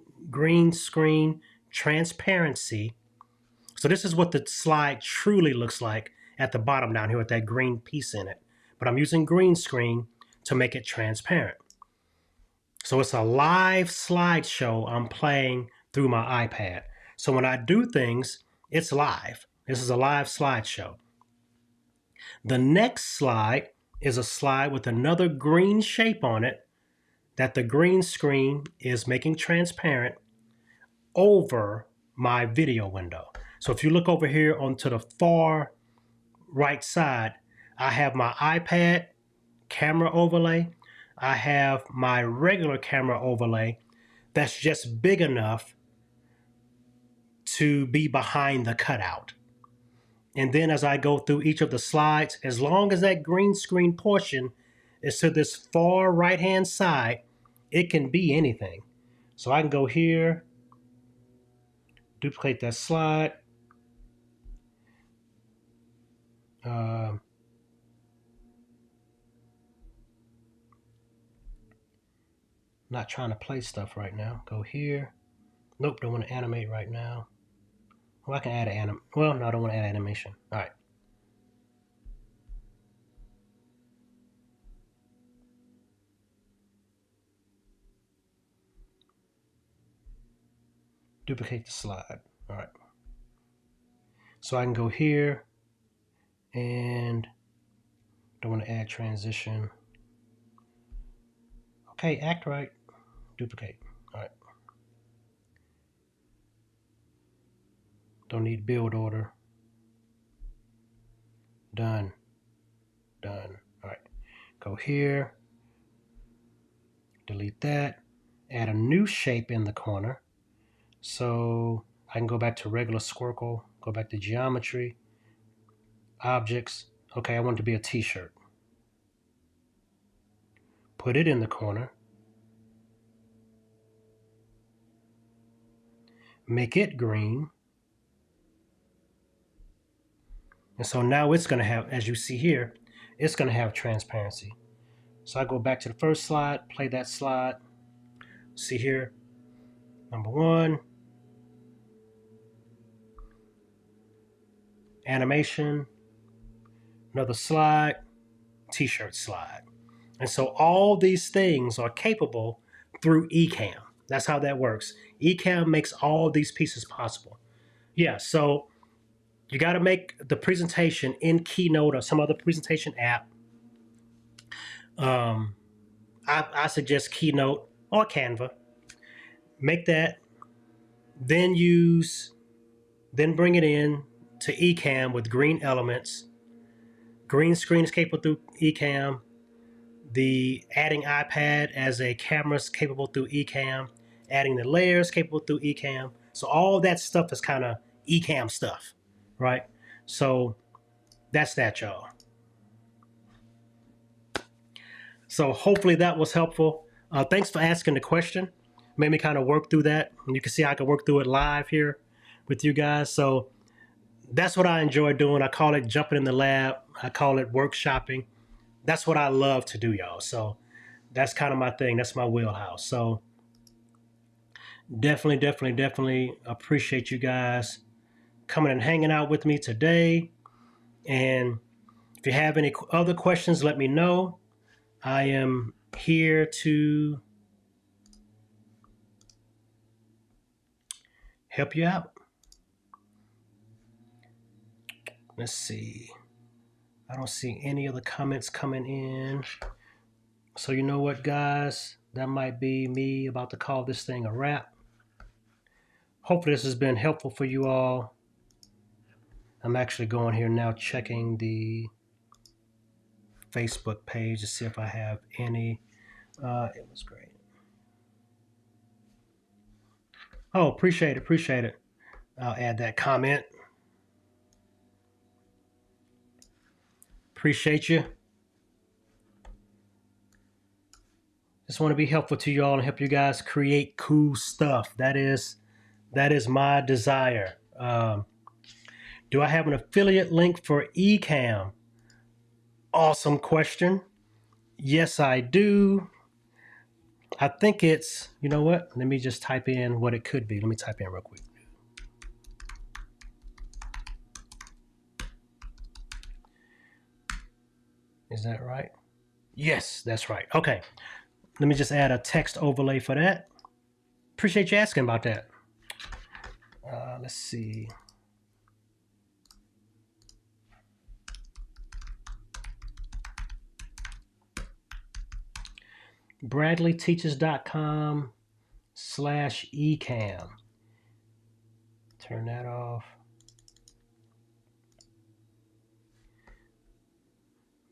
S1: transparency. So this is what the slide truly looks like at the bottom down here with that green piece in it. But I'm using green screen to make it transparent. So it's a live slideshow I'm playing through my iPad. So when I do things, it's live. This is a live slideshow. The next slide is a slide with another green shape on it that the green screen is making transparent over my video window. So if you look over here onto the far right side, I have my iPad camera overlay. I have my regular camera overlay that's just big enough to be behind the cutout. And then as I go through each of the slides, as long as that green screen portion is to this far right-hand side, it can be anything. So I can go here, Duplicate that slide. Not trying to play stuff right now. Go here. Nope, don't want to animate right now. Well, I can add an well, no, I don't want to add animation. All right. Duplicate the slide. All right. So I can go here and don't want to add transition. Okay, act right. Duplicate. All right. Don't need build order. Done. Done. All right. Go here. Delete that. Add a new shape in the corner. So I can go back to regular squircle, go back to geometry, objects. Okay, I want it to be a t-shirt. Put it in the corner. Make it green. And so now it's going to have, as you see here, it's going to have transparency. So I go back to the first slide, play that slide. See here, number one, animation, another slide, t-shirt slide. And so all these things are capable through eCamm. That's how that works. eCamm makes all these pieces possible. Yeah, so you got to make the presentation in Keynote or some other presentation app. I suggest Keynote or Canva. Make that, then bring it in to eCamm with green elements. Green screen is capable through eCamm. The adding iPad as a camera is capable through eCamm. Adding the layers capable through eCamm. So all that stuff is kind of eCamm stuff, right? So that's that, y'all. So hopefully that was helpful. Thanks for asking the question. Made me kind of work through that. And you can see I can work through it live here with you guys. So that's what I enjoy doing. I call it jumping in the lab. I call it workshopping. That's what I love to do, y'all. So that's kind of my thing. That's my wheelhouse. So definitely appreciate you guys coming and hanging out with me today. And if you have any other questions, let me know. I am here to help you out. Let's see. I don't see any other comments coming in. So you know what, guys? That might be me about to call this thing a wrap. Hopefully this has been helpful for you all. I'm actually going here now checking the Facebook page to see if I have any. It was great. Oh, appreciate it. I'll add that comment. Appreciate you. Just want to be helpful to you all and help you guys create cool stuff. That is my desire. Do I have an affiliate link for eCamm? Awesome question. Yes, I do. I think it's, you know what? Let me just type in what it could be. Let me type in real quick. Is that right? Yes, that's right. Okay. Let me just add a text overlay for that. Appreciate you asking about that. Let's see. bradleyteaches.com/eCamm. Turn that off.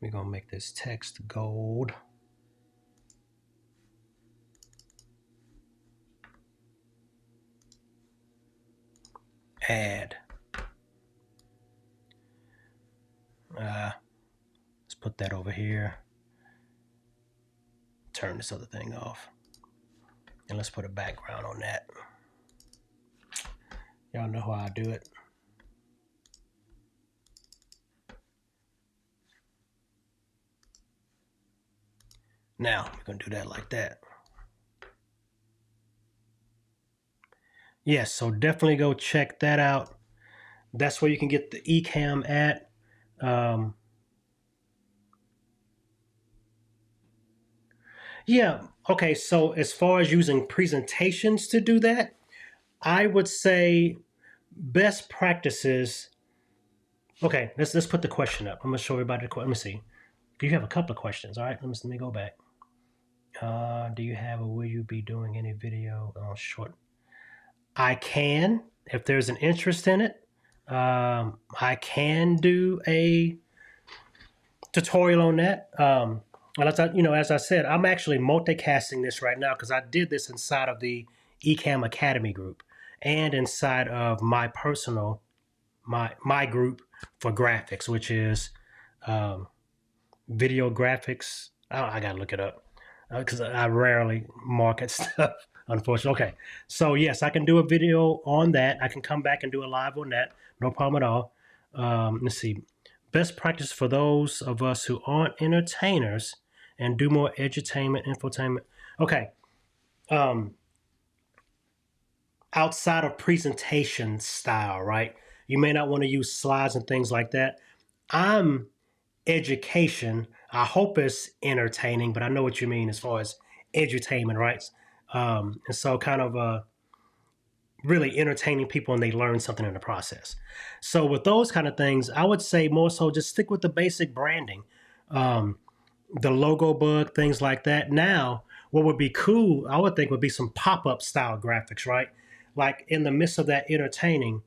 S1: We're going to make this text gold. Add. Let's put that over here. Turn this other thing off. And let's put a background on that. Y'all know how I do it. Now, we're going to do that like that. Yes, so definitely go check that out. That's where you can get the eCamm at. Yeah, okay, so as far as using presentations to do that, I would say best practices. Okay, let's put the question up. I'm gonna show everybody the question. Let me see. You have a couple of questions. All right, let me go back. Do you have or will you be doing any video on short? I can, if there's an interest in it. I can do a tutorial on that. And as I said, I'm actually multicasting this right now because I did this inside of the eCamm Academy group and inside of my personal my group for graphics, which is um, video graphics. I gotta look it up because I rarely market stuff, unfortunately. Okay, so yes, I can do a video on that. I can come back and do a live on that. No problem at all. Let's see. Best practice for those of us who aren't entertainers and do more edutainment, infotainment. Okay. Um, Outside of presentation style, right? You may not want to use slides and things like that. I'm education. I hope it's entertaining, but I know what you mean as far as edutainment, right? And so kind of really entertaining people and they learn something in the process. So with those kind of things, I would say more so just stick with the basic branding, um, the logo bug, things like that. Now, what would be cool, I would think, would be some pop-up style graphics, right? Like in the midst of that entertaining,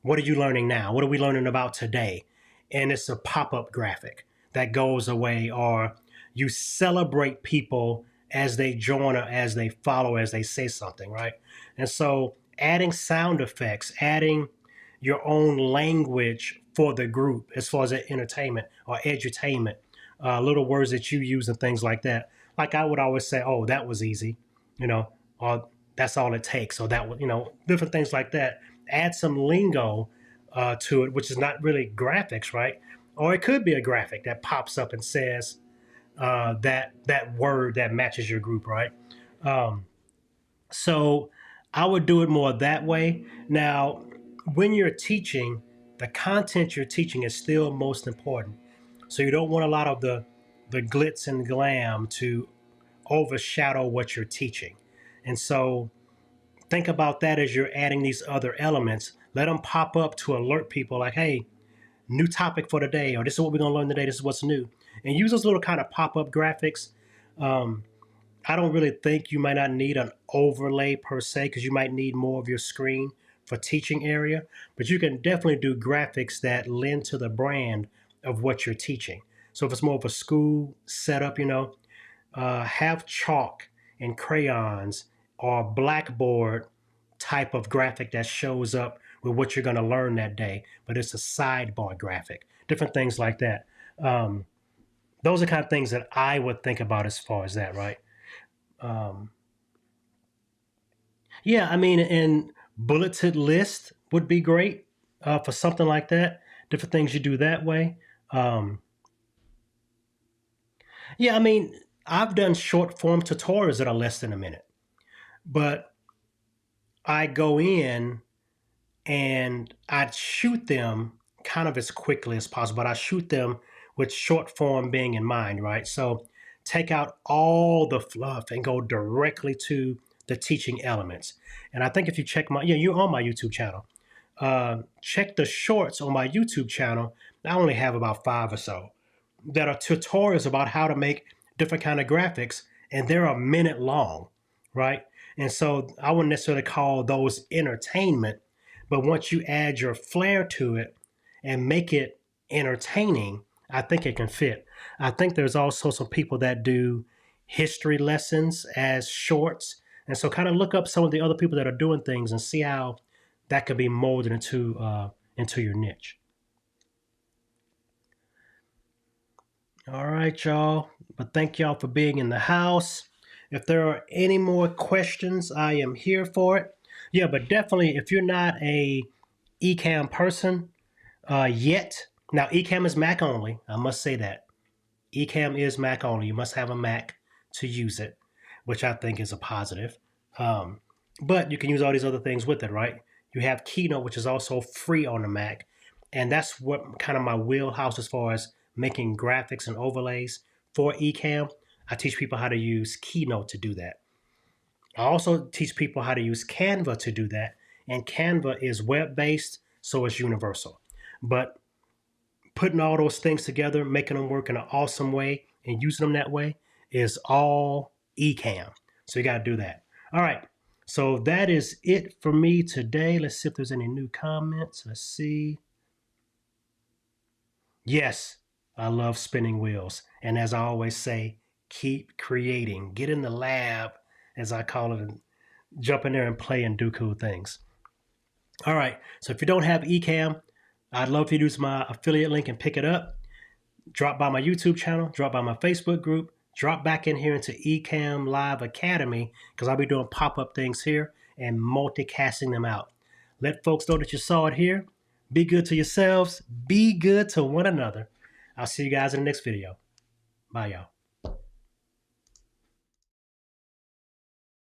S1: what are you learning now? What are we learning about today? And it's a pop-up graphic that goes away, or you celebrate people as they join or as they follow, as they say something, right? And so adding sound effects, adding your own language for the group as far as entertainment or edutainment, little words that you use and things like that. Like I would always say, oh, that was easy, or that's all it takes, or that, different things like that. Add some lingo to it, which is not really graphics, right? Or it could be a graphic that pops up and says that word that matches your group, right? Um, so I would do it more that way. Now, when you're teaching, the content you're teaching is still most important. So you don't want a lot of the glitz and glam to overshadow what you're teaching. And so think about that as you're adding these other elements. Let them pop up to alert people like, hey, new topic for today, or this is what we're going to learn today. This is what's new. And use those little kind of pop up graphics. Um, I don't really think you might not need an overlay per se because you might need more of your screen for teaching area, but you can definitely do graphics that lend to the brand of what you're teaching. So if it's more of a school setup, have chalk and crayons or blackboard type of graphic that shows up with what you're going to learn that day, but it's a sidebar graphic, different things like that. Um, those are kind of things that I would think about as far as that, right? Um, yeah, I mean, and bulleted list would be great for something like that. Different things you do that way. Um, yeah, I mean, I've done short form tutorials that are less than a minute, but I go in and I'd shoot them kind of as quickly as possible, but I shoot them with short form being in mind, right? So take out all the fluff and go directly to the teaching elements. And I think if you check you're on my YouTube channel. Check the shorts on my YouTube channel. I only have about 5 or so that are tutorials about how to make different kind of graphics, and they're a minute long, right? And so I wouldn't necessarily call those entertainment, but once you add your flair to it and make it entertaining, I think it can fit. I think there's also some people that do history lessons as shorts. And so kind of look up some of the other people that are doing things and see how that could be molded into your niche. All right, y'all. But thank y'all for being in the house. If there are any more questions, I am here for it. Yeah, but definitely if you're not a eCamm person yet, now eCamm is Mac only. I must say that. eCamm is Mac only. You must have a Mac to use it, which I think is a positive. Um, but you can use all these other things with it, right? You have Keynote, which is also free on the Mac. And that's what kind of my wheelhouse as far as making graphics and overlays for eCamm. I teach people how to use Keynote to do that. I also teach people how to use Canva to do that. And Canva is web based, so it's universal. But putting all those things together, making them work in an awesome way, and using them that way is all eCamm. So you got to do that. All right. So that is it for me today. Let's see if there's any new comments. Let's see. Yes, I love spinning wheels. And as I always say, keep creating. Get in the lab, as I call it, and jump in there and play and do cool things. All right. So if you don't have eCamm, I'd love for you to use my affiliate link and pick it up. Drop by my YouTube channel, drop by my Facebook group, drop back in here into eCamm Live Academy because I'll be doing pop-up things here and multicasting them out. Let folks know that you saw it here. Be good to yourselves. Be good to one another. I'll see you guys in the next video. Bye, y'all.